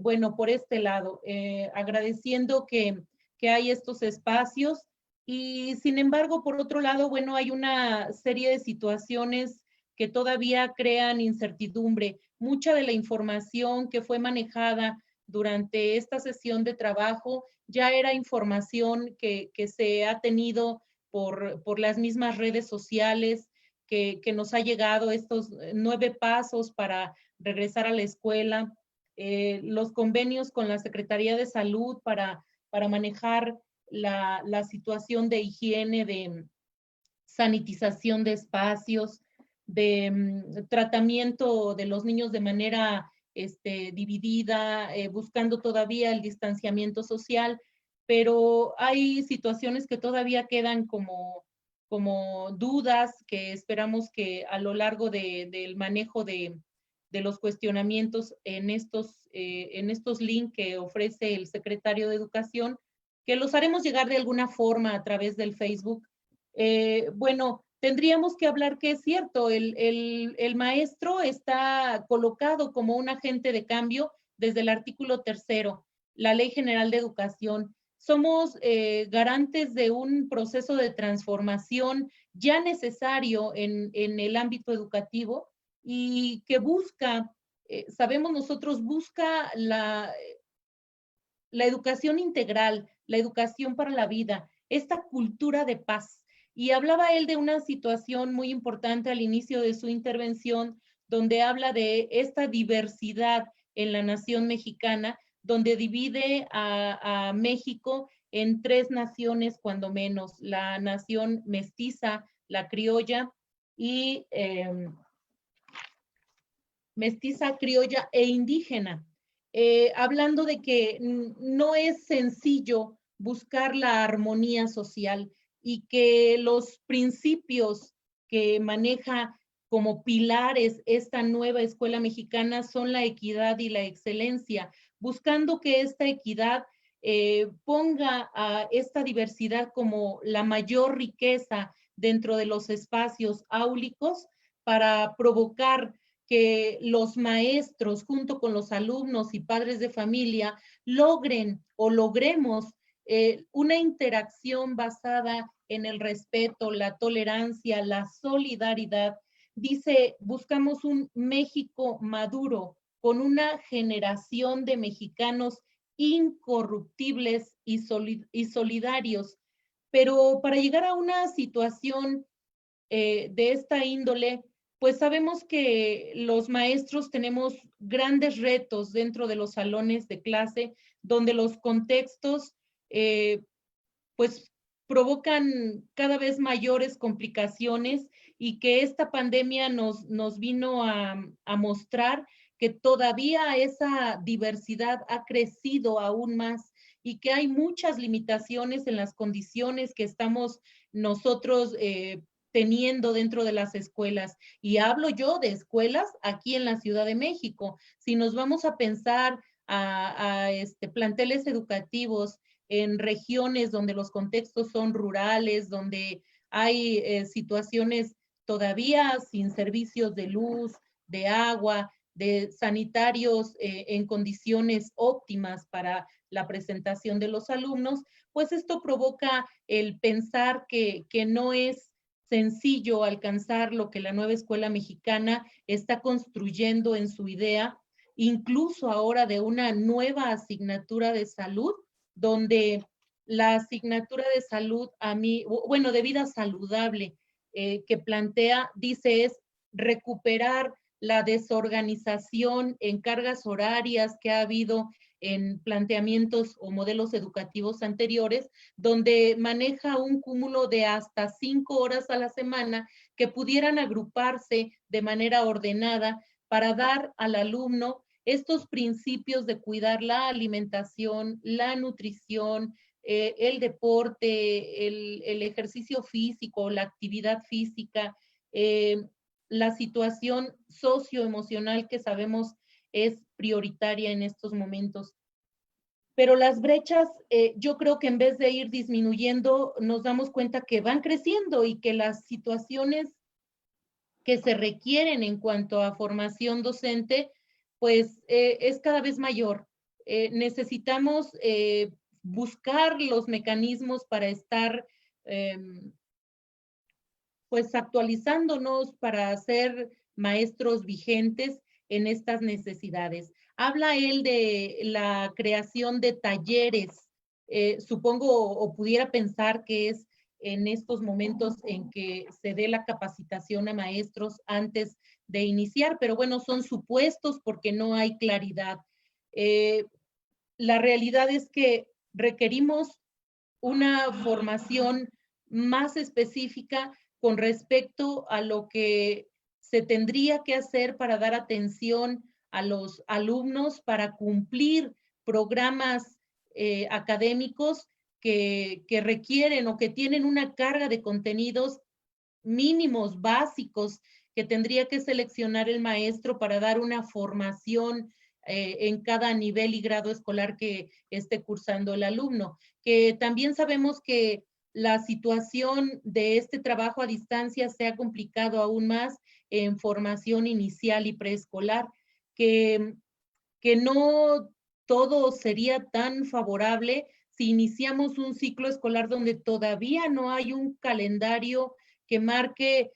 Bueno, por este lado, agradeciendo que hay estos espacios, y sin embargo, por otro lado, bueno, hay una serie de situaciones que todavía crean incertidumbre. Mucha de la información que fue manejada durante esta sesión de trabajo ya era información que se ha tenido por las mismas redes sociales, que nos ha llegado estos 9 pasos para regresar a la escuela, los convenios con la Secretaría de Salud para manejar la situación de higiene, de sanitización de espacios, de tratamiento de los niños de manera dividida, buscando todavía el distanciamiento social, pero hay situaciones que todavía quedan como dudas, que esperamos que a lo largo del manejo de los cuestionamientos en estos links que ofrece el secretario de Educación, que los haremos llegar de alguna forma a través del Facebook. Bueno, tendríamos que hablar que es cierto, el maestro está colocado como un agente de cambio desde el artículo 3º, la Ley General de Educación. Somos garantes de un proceso de transformación ya necesario en el ámbito educativo, y que busca, sabemos nosotros, busca la educación integral, la educación para la vida, esta cultura de paz. Y hablaba él de una situación muy importante al inicio de su intervención, donde habla de esta diversidad en la nación mexicana, donde divide a México en 3 naciones, cuando menos: la nación mestiza, la criolla y mestiza, criolla e indígena. Hablando de que no es sencillo buscar la armonía social, y que los principios que maneja como pilares esta nueva escuela mexicana son la equidad y la excelencia, buscando que esta equidad ponga a esta diversidad como la mayor riqueza dentro de los espacios áulicos para provocar que los maestros junto con los alumnos y padres de familia logren o logremos una interacción basada en el respeto, la tolerancia, la solidaridad. Dice, buscamos un México maduro con una generación de mexicanos incorruptibles y solidarios. Pero para llegar a una situación de esta índole, pues sabemos que los maestros tenemos grandes retos dentro de los salones de clase, donde los contextos pues provocan cada vez mayores complicaciones y que esta pandemia nos vino a mostrar que todavía esa diversidad ha crecido aún más y que hay muchas limitaciones en las condiciones que estamos nosotros teniendo dentro de las escuelas. Y hablo yo de escuelas aquí en la Ciudad de México. Si nos vamos a pensar a planteles educativos en regiones donde los contextos son rurales, donde hay situaciones todavía sin servicios de luz, de agua, de sanitarios en condiciones óptimas para la presentación de los alumnos, pues esto provoca el pensar que no es sencillo alcanzar lo que la nueva escuela mexicana está construyendo en su idea, incluso ahora de una nueva asignatura de salud, donde la asignatura de salud de vida saludable que plantea, dice, es recuperar la desorganización en cargas horarias que ha habido en planteamientos o modelos educativos anteriores, donde maneja un cúmulo de hasta 5 horas a la semana que pudieran agruparse de manera ordenada para dar al alumno estos principios de cuidar la alimentación, la nutrición, el deporte, el ejercicio físico, la actividad física, la situación socioemocional que sabemos es prioritaria en estos momentos. Pero las brechas, yo creo que en vez de ir disminuyendo, nos damos cuenta que van creciendo y que las situaciones que se requieren en cuanto a formación docente, pues es cada vez mayor. Necesitamos buscar los mecanismos para estar pues actualizándonos para ser maestros vigentes en estas necesidades. Habla él de la creación de talleres, supongo o pudiera pensar que es en estos momentos en que se dé la capacitación a maestros antes de iniciar, pero bueno, son supuestos porque no hay claridad. La realidad es que requerimos una formación más específica con respecto a lo que se tendría que hacer para dar atención a los alumnos, para cumplir programas académicos que requieren o que tienen una carga de contenidos mínimos, básicos, que tendría que seleccionar el maestro para dar una formación en cada nivel y grado escolar que esté cursando el alumno. Que también sabemos que la situación de este trabajo a distancia se ha complicado aún más en formación inicial y preescolar, que no todo sería tan favorable si iniciamos un ciclo escolar donde todavía no hay un calendario que marque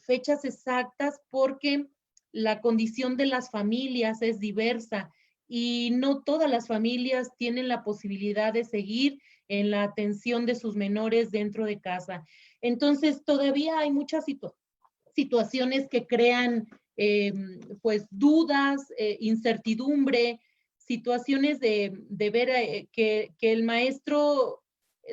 fechas exactas, porque la condición de las familias es diversa y no todas las familias tienen la posibilidad de seguir en la atención de sus menores dentro de casa. Entonces, todavía hay muchas situaciones que crean pues dudas, incertidumbre, situaciones de ver que el maestro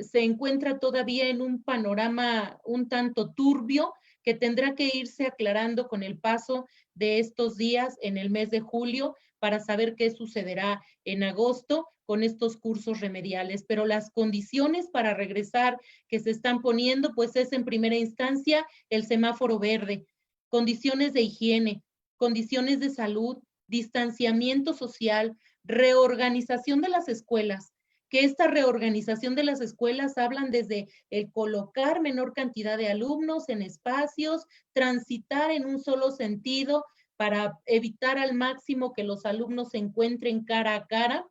se encuentra todavía en un panorama un tanto turbio que tendrá que irse aclarando con el paso de estos días en el mes de julio para saber qué sucederá en agosto con estos cursos remediales. Pero las condiciones para regresar que se están poniendo, pues es en primera instancia el semáforo verde, condiciones de higiene, condiciones de salud, distanciamiento social, reorganización de las escuelas. que esta reorganización de las escuelas hablan desde el colocar menor cantidad de alumnos en espacios, transitar en un solo sentido para evitar al máximo que los alumnos se encuentren cara a cara,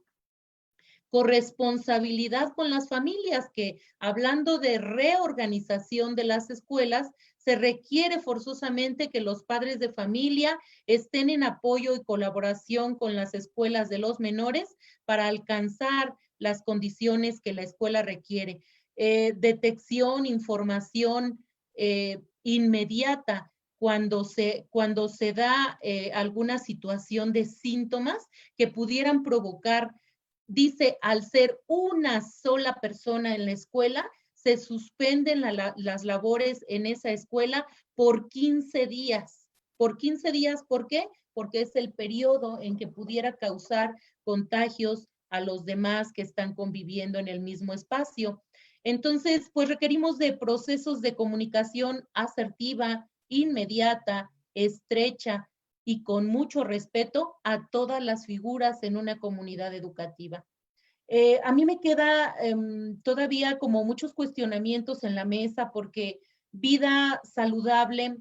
corresponsabilidad con las familias, que hablando de reorganización de las escuelas, se requiere forzosamente que los padres de familia estén en apoyo y colaboración con las escuelas de los menores para alcanzar las condiciones que la escuela requiere. Detección, información inmediata cuando se da alguna situación de síntomas que pudieran provocar. Dice, al ser una sola persona en la escuela, se suspenden las labores en esa escuela por 15 días. Por 15 días, ¿por qué? Porque es el periodo en que pudiera causar contagios a los demás que están conviviendo en el mismo espacio. Entonces, pues requerimos de procesos de comunicación asertiva, inmediata, estrecha, y con mucho respeto a todas las figuras en una comunidad educativa. A mí me queda todavía como muchos cuestionamientos en la mesa, porque vida saludable,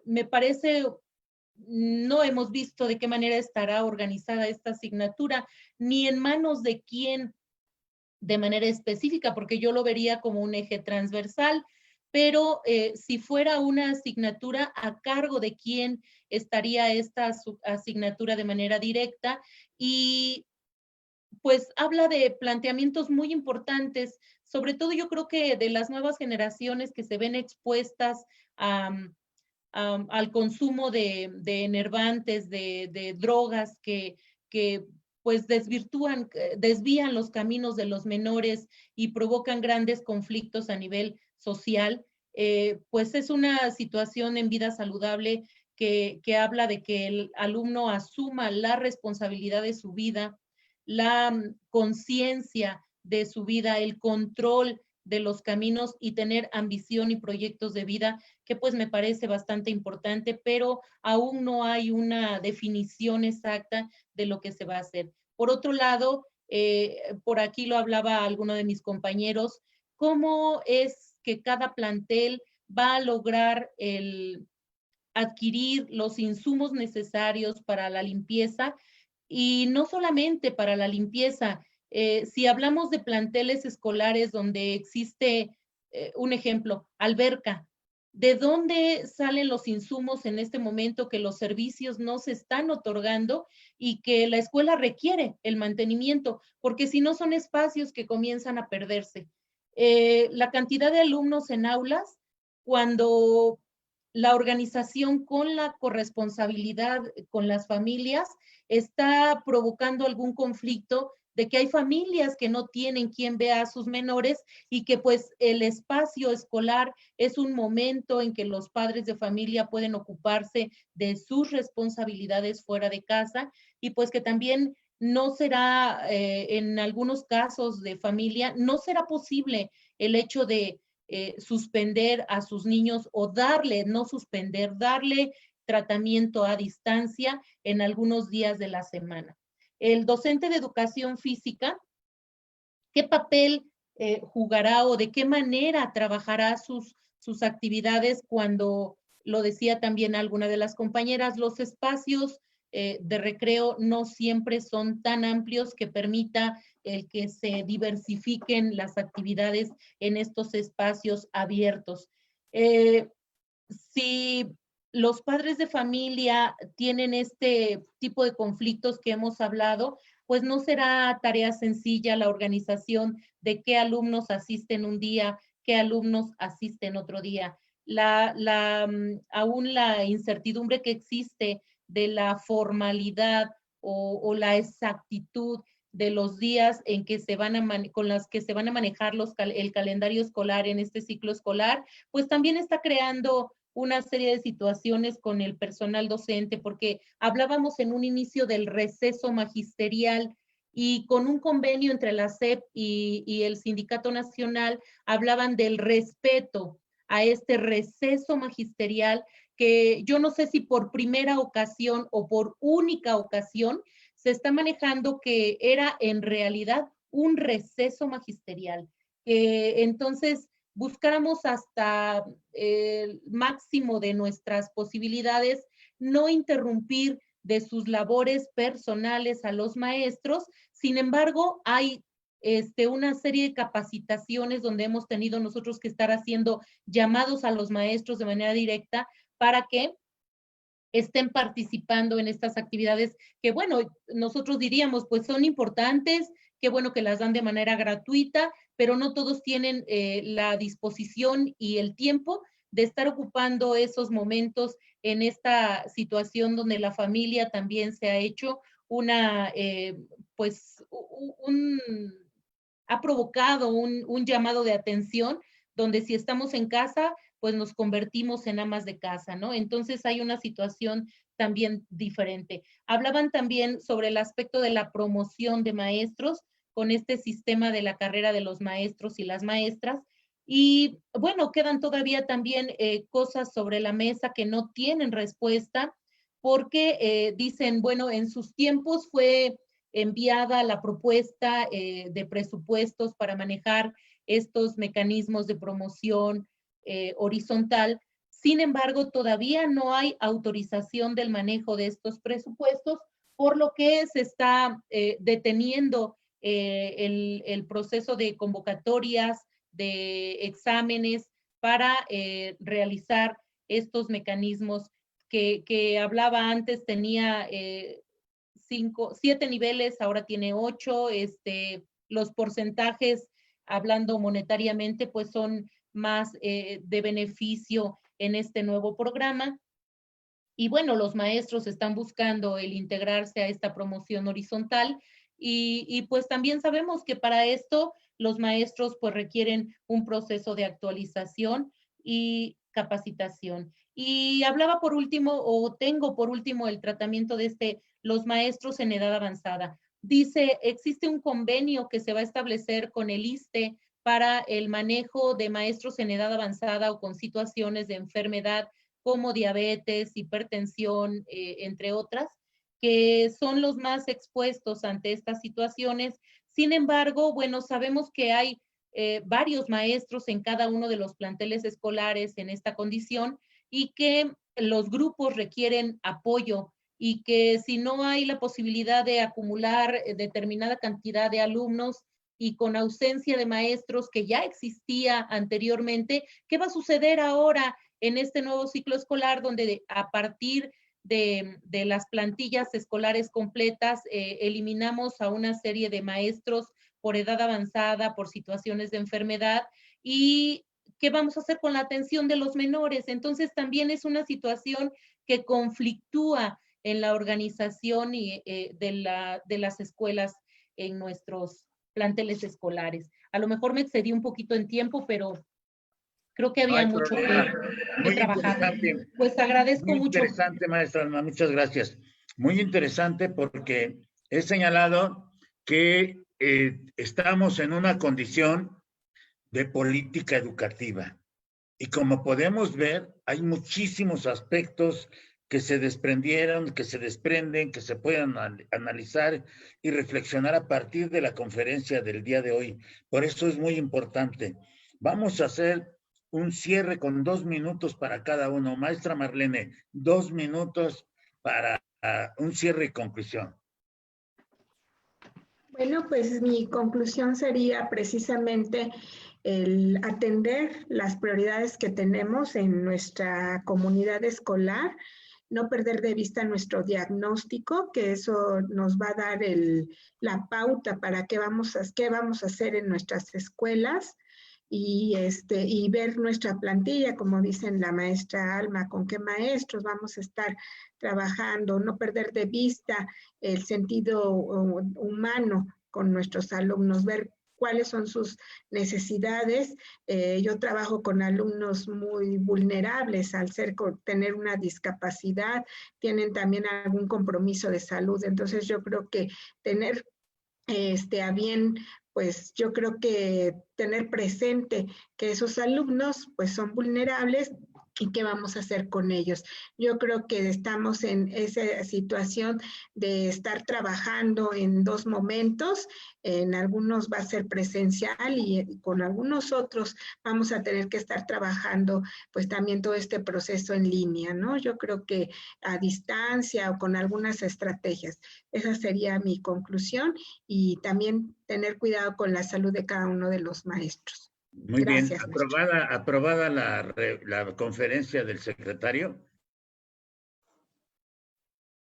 me parece, no hemos visto de qué manera estará organizada esta asignatura, ni en manos de quién de manera específica, porque yo lo vería como un eje transversal, pero si fuera una asignatura, ¿a cargo de quién estaría esta asignatura de manera directa? Y pues habla de planteamientos muy importantes, sobre todo yo creo que de las nuevas generaciones que se ven expuestas al consumo de enervantes, de drogas que pues desvían los caminos de los menores y provocan grandes conflictos a nivel social. Pues es una situación en vida saludable que habla de que el alumno asuma la responsabilidad de su vida, la conciencia de su vida, el control de los caminos y tener ambición y proyectos de vida, que pues me parece bastante importante, pero aún no hay una definición exacta de lo que se va a hacer. Por otro lado, por aquí lo hablaba alguno de mis compañeros, ¿cómo es que cada plantel va a lograr adquirir los insumos necesarios para la limpieza? Y no solamente para la limpieza, si hablamos de planteles escolares donde existe, un ejemplo, alberca, ¿de dónde salen los insumos en este momento que los servicios no se están otorgando y que la escuela requiere el mantenimiento? Porque si no, son espacios que comienzan a perderse. La cantidad de alumnos en aulas, cuando la organización con la corresponsabilidad con las familias está provocando algún conflicto, de que hay familias que no tienen quien vea a sus menores y que pues el espacio escolar es un momento en que los padres de familia pueden ocuparse de sus responsabilidades fuera de casa, y pues que también no será, en algunos casos de familia, no será posible el hecho de suspender a sus niños o darle, no suspender, darle tratamiento a distancia en algunos días de la semana. El docente de educación física, ¿qué papel jugará o de qué manera trabajará sus actividades cuando, lo decía también alguna de las compañeras, los espacios de recreo no siempre son tan amplios que permita el que se diversifiquen las actividades en estos espacios abiertos? Si los padres de familia tienen este tipo de conflictos que hemos hablado, pues no será tarea sencilla la organización de qué alumnos asisten un día, qué alumnos asisten otro día. Aún la incertidumbre que existe de la formalidad o la exactitud de los días en que con las que se van a manejar el calendario escolar en este ciclo escolar, pues también está creando una serie de situaciones con el personal docente, porque hablábamos en un inicio del receso magisterial, y con un convenio entre la SEP y el Sindicato Nacional hablaban del respeto a este receso magisterial, que yo no sé si por primera ocasión o por única ocasión se está manejando que era en realidad un receso magisterial, que entonces buscáramos hasta el máximo de nuestras posibilidades no interrumpir de sus labores personales a los maestros. Sin embargo, hay una serie de capacitaciones donde hemos tenido nosotros que estar haciendo llamados a los maestros de manera directa para que estén participando en estas actividades que, bueno, nosotros diríamos, pues son importantes, qué bueno que las dan de manera gratuita, pero no todos tienen la disposición y el tiempo de estar ocupando esos momentos en esta situación donde la familia también se ha hecho ha provocado un llamado de atención, donde si estamos en casa, pues nos convertimos en amas de casa, ¿no? Entonces hay una situación también diferente. Hablaban también sobre el aspecto de la promoción de maestros con este sistema de la carrera de los maestros y las maestras. Y bueno, quedan todavía también cosas sobre la mesa que no tienen respuesta, porque dicen, bueno, en sus tiempos fue enviada la propuesta de presupuestos para manejar estos mecanismos de promoción horizontal. Sin embargo, todavía no hay autorización del manejo de estos presupuestos, por lo que se está deteniendo el proceso de convocatorias, de exámenes para realizar estos mecanismos que hablaba antes, tenía 7 niveles, ahora tiene 8, los porcentajes, hablando monetariamente, pues son más de beneficio en este nuevo programa. Y bueno, los maestros están buscando el integrarse a esta promoción horizontal y pues también sabemos que para esto los maestros pues requieren un proceso de actualización y capacitación. Y hablaba por último, o tengo por último el tratamiento de los maestros en edad avanzada. Dice, existe un convenio que se va a establecer con el ISSSTE para el manejo de maestros en edad avanzada o con situaciones de enfermedad como diabetes, hipertensión, entre otras, que son los más expuestos ante estas situaciones. Sin embargo, bueno, sabemos que hay varios maestros en cada uno de los planteles escolares en esta condición y que los grupos requieren apoyo y que si no hay la posibilidad de acumular determinada cantidad de alumnos y con ausencia de maestros que ya existía anteriormente, ¿qué va a suceder ahora en este nuevo ciclo escolar donde a partir de las plantillas escolares completas eliminamos a una serie de maestros por edad avanzada, por situaciones de enfermedad? ¿Y qué vamos a hacer con la atención de los menores? Entonces también es una situación que conflictúa en la organización de las escuelas en nuestros planteles escolares. A lo mejor me excedí un poquito en tiempo, pero creo que había mucho que trabajar. Pues agradezco mucho. Muy interesante, maestra Alma, muchas gracias. Muy interesante porque he señalado que estamos en una condición de política educativa. Y como podemos ver, hay muchísimos aspectos que se desprendieron, que se desprenden, que se pueden analizar y reflexionar a partir de la conferencia del día de hoy. Por eso es muy importante. Vamos a hacer un cierre con 2 minutos para cada uno. Maestra Marlene, 2 minutos para un cierre y conclusión. Bueno, pues mi conclusión sería precisamente el atender las prioridades que tenemos en nuestra comunidad escolar, no perder de vista nuestro diagnóstico, que eso nos va a dar la pauta para qué vamos a hacer en nuestras escuelas, y ver nuestra plantilla, como dicen la maestra Alma, con qué maestros vamos a estar trabajando, no perder de vista el sentido humano con nuestros alumnos, ver cuáles son sus necesidades. Yo trabajo con alumnos muy vulnerables al tener una discapacidad, tienen también algún compromiso de salud, entonces yo creo que tener a bien, pues yo creo que tener presente que esos alumnos pues son vulnerables ¿Y qué vamos a hacer con ellos? Yo creo que estamos en esa situación de estar trabajando en dos momentos. En algunos va a ser presencial y con algunos otros vamos a tener que estar trabajando pues también todo este proceso en línea, ¿no? Yo creo que a distancia o con algunas estrategias. Esa sería mi conclusión y también tener cuidado con la salud de cada uno de los maestros. Muy bien, Gracias. aprobada la conferencia del secretario.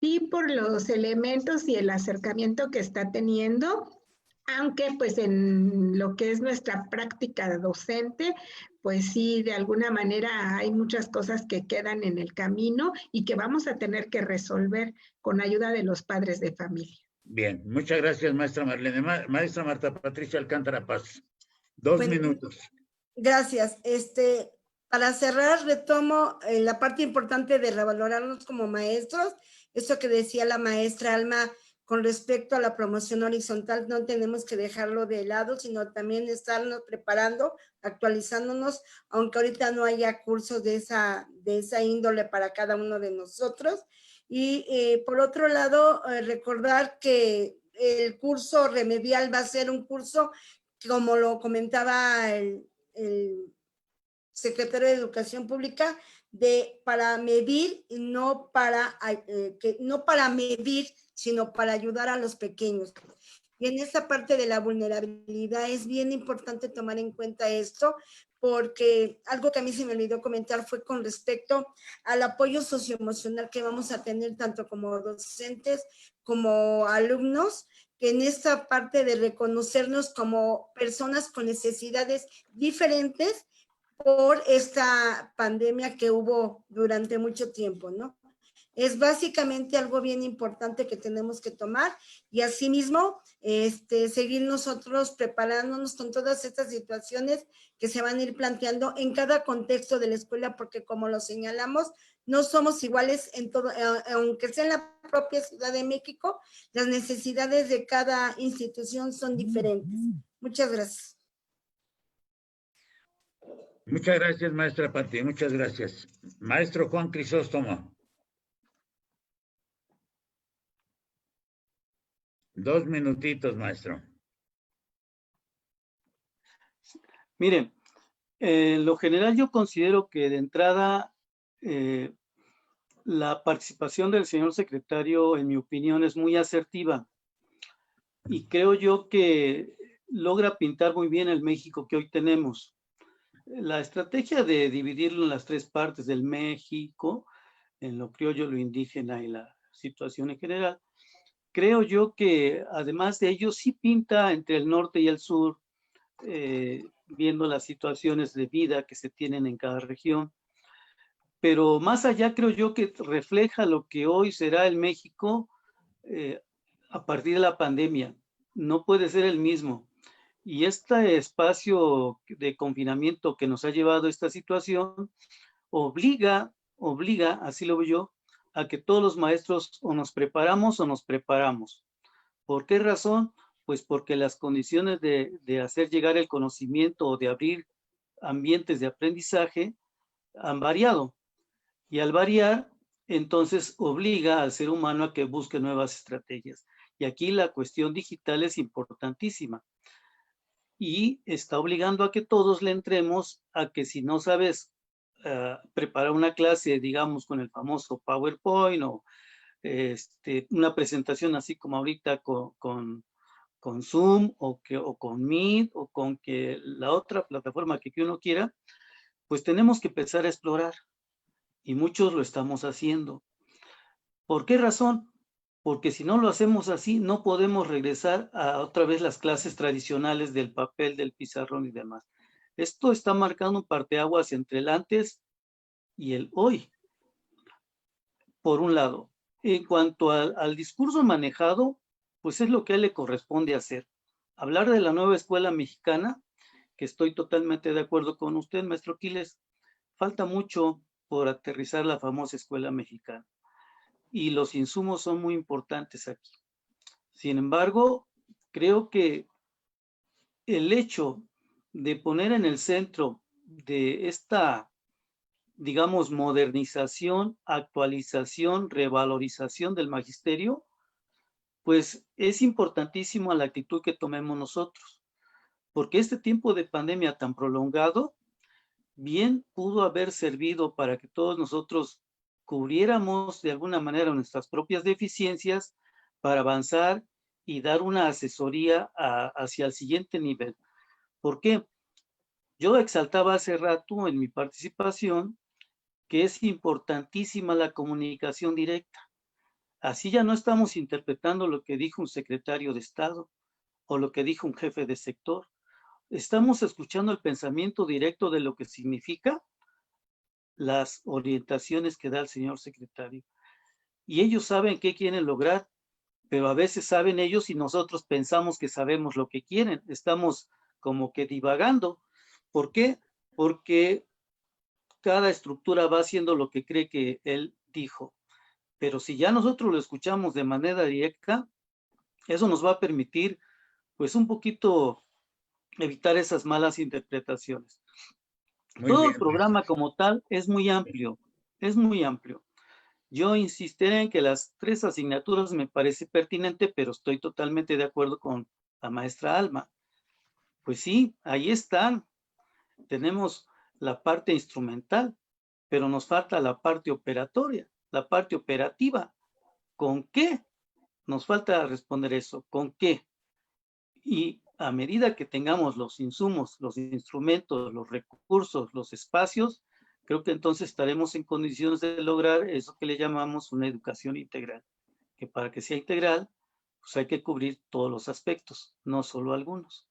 Sí, por los elementos y el acercamiento que está teniendo, aunque pues en lo que es nuestra práctica docente, pues sí, de alguna manera hay muchas cosas que quedan en el camino y que vamos a tener que resolver con ayuda de los padres de familia. Bien, muchas gracias, maestra Marlene. Maestra Marta Patricia Alcántara Paz. 2 minutos. Gracias. Para cerrar, retomo la parte importante de revalorarnos como maestros. Eso que decía la maestra Alma con respecto a la promoción horizontal, no tenemos que dejarlo de lado, sino también estarnos preparando, actualizándonos, aunque ahorita no haya cursos de esa índole para cada uno de nosotros. Y por otro lado, recordar que el curso remedial va a ser un curso, como lo comentaba el secretario de Educación Pública, para medir, no para medir, sino para ayudar a los pequeños. Y en esta parte de la vulnerabilidad es bien importante tomar en cuenta esto, porque algo que a mí se me olvidó comentar fue con respecto al apoyo socioemocional que vamos a tener tanto como docentes como alumnos, que en esta parte de reconocernos como personas con necesidades diferentes por esta pandemia que hubo durante mucho tiempo, ¿no? Es básicamente algo bien importante que tenemos que tomar y asimismo seguir nosotros preparándonos con todas estas situaciones que se van a ir planteando en cada contexto de la escuela, porque como lo señalamos, no somos iguales en todo, aunque sea en la propia Ciudad de México, las necesidades de cada institución son diferentes. Muchas gracias. Muchas gracias, maestra Pati, muchas gracias. Maestro Juan Crisóstomo. 2 minutitos, maestro. Miren, en lo general yo considero que de entrada la participación del señor secretario, en mi opinión, es muy asertiva. Y creo yo que logra pintar muy bien el México que hoy tenemos. La estrategia de dividirlo en las 3 partes del México, en lo criollo, lo indígena y la situación en general, creo yo que además de ello sí pinta entre el norte y el sur, viendo las situaciones de vida que se tienen en cada región. Pero más allá creo yo que refleja lo que hoy será el México a partir de la pandemia. No puede ser el mismo. Y este espacio de confinamiento que nos ha llevado a esta situación obliga, así lo veo yo, a que todos los maestros o nos preparamos o nos preparamos. ¿Por qué razón? Pues porque las condiciones de hacer llegar el conocimiento o de abrir ambientes de aprendizaje han variado. Y al variar, entonces obliga al ser humano a que busque nuevas estrategias. Y aquí la cuestión digital es importantísima. Y está obligando a que todos le entremos a que si no sabes preparar una clase, digamos, con el famoso PowerPoint o una presentación así como ahorita con Zoom o con Meet o con la otra plataforma que uno quiera, pues tenemos que empezar a explorar. Y muchos lo estamos haciendo. ¿Por qué razón? Porque si no lo hacemos así, no podemos regresar a otra vez las clases tradicionales del papel, del pizarrón y demás. Esto está marcando un parteaguas entre el antes y el hoy. Por un lado, en cuanto al discurso manejado, pues es lo que a él le corresponde hacer. Hablar de la nueva escuela mexicana, que estoy totalmente de acuerdo con usted, maestro Quiles, falta mucho por aterrizar la famosa escuela mexicana. Y los insumos son muy importantes aquí. Sin embargo, creo que el hecho de poner en el centro de esta digamos, modernización, actualización, revalorización del magisterio, pues es importantísima la actitud que tomemos nosotros, porque este tiempo de pandemia tan prolongado bien pudo haber servido para que todos nosotros cubriéramos de alguna manera nuestras propias deficiencias para avanzar y dar una asesoría hacia el siguiente nivel. ¿Por qué? Yo exaltaba hace rato en mi participación que es importantísima la comunicación directa. Así ya no estamos interpretando lo que dijo un secretario de Estado o lo que dijo un jefe de sector. Estamos escuchando el pensamiento directo de lo que significa las orientaciones que da el señor secretario. Y ellos saben qué quieren lograr, pero a veces saben ellos y nosotros pensamos que sabemos lo que quieren. Estamos como que divagando. ¿Por qué? Porque cada estructura va haciendo lo que cree que él dijo. Pero si ya nosotros lo escuchamos de manera directa, eso nos va a permitir, pues, un poquito evitar esas malas interpretaciones. Todo el programa como tal es muy amplio, es muy amplio. Yo insistiré en que las 3 asignaturas me parece pertinente, pero estoy totalmente de acuerdo con la maestra Alma. Pues sí, ahí están. Tenemos la parte instrumental, pero nos falta la parte operatoria, la parte operativa. ¿Con qué? Nos falta responder eso. ¿Con qué? Y a medida que tengamos los insumos, los instrumentos, los recursos, los espacios, creo que entonces estaremos en condiciones de lograr eso que le llamamos una educación integral. Que para que sea integral, pues hay que cubrir todos los aspectos, no solo algunos.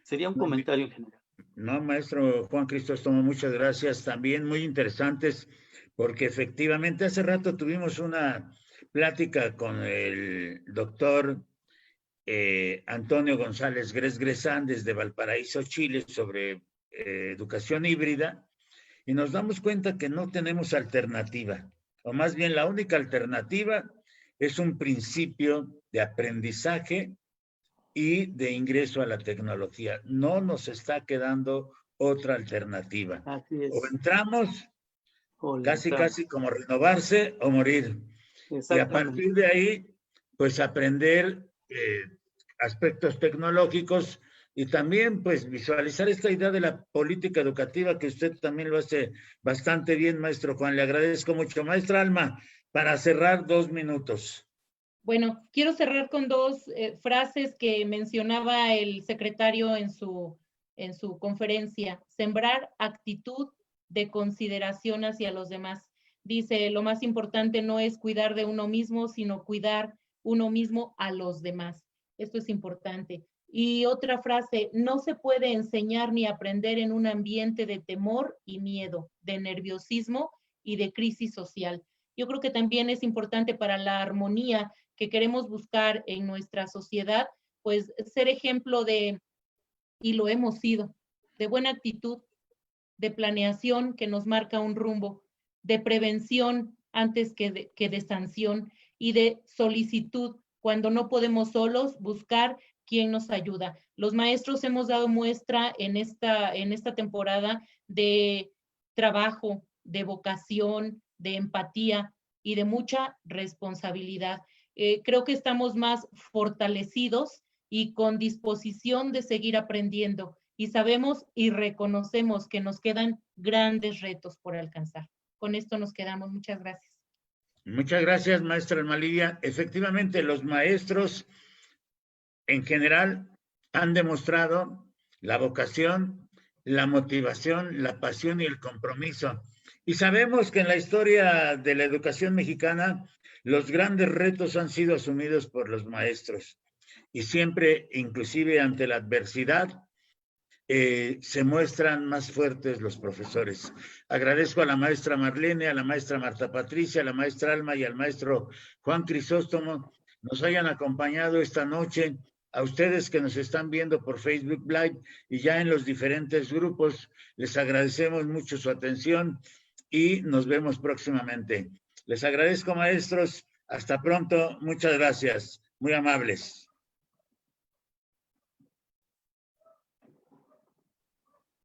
Sería un comentario en general. No, maestro Juan Crisóstomo, muchas gracias. También muy interesantes, porque efectivamente hace rato tuvimos una plática con el doctor Antonio González Gresán desde Valparaíso, Chile, sobre educación híbrida, y nos damos cuenta que no tenemos alternativa, o más bien la única alternativa es un principio de aprendizaje y de ingreso a la tecnología. No nos está quedando otra alternativa. Así es. O entramos casi como renovarse o morir. Y a partir de ahí, pues aprender aspectos tecnológicos y también pues visualizar esta idea de la política educativa, que usted también lo hace bastante bien, maestro Juan. Le agradezco mucho. Maestra Alma, para cerrar 2 minutos. Bueno, quiero cerrar con 2 frases que mencionaba el secretario en su conferencia. Sembrar actitud de consideración hacia los demás. Dice, lo más importante no es cuidar de uno mismo, sino cuidar uno mismo a los demás. Esto es importante. Y otra frase, no se puede enseñar ni aprender en un ambiente de temor y miedo, de nerviosismo y de crisis social. Yo creo que también es importante para la armonía que queremos buscar en nuestra sociedad, pues ser ejemplo de, y lo hemos sido, de buena actitud, de planeación que nos marca un rumbo, de prevención antes que de sanción y de solicitud cuando no podemos solos buscar quién nos ayuda. Los maestros hemos dado muestra en esta temporada de trabajo, de vocación, de empatía y de mucha responsabilidad. Creo que estamos más fortalecidos y con disposición de seguir aprendiendo, y sabemos y reconocemos que nos quedan grandes retos por alcanzar. Con esto nos quedamos. Muchas gracias. Muchas gracias, maestra Alma Lidia. Efectivamente, los maestros en general han demostrado la vocación, la motivación, la pasión y el compromiso. Y sabemos que en la historia de la educación mexicana, los grandes retos han sido asumidos por los maestros. Y siempre, inclusive ante la adversidad, se muestran más fuertes los profesores. Agradezco a la maestra Marlene, a la maestra Marta Patricia, a la maestra Alma y al maestro Juan Crisóstomo nos hayan acompañado esta noche. A ustedes que nos están viendo por Facebook Live y ya en los diferentes grupos, les agradecemos mucho su atención y nos vemos próximamente. Les agradezco, maestros. Hasta pronto. Muchas gracias. Muy amables.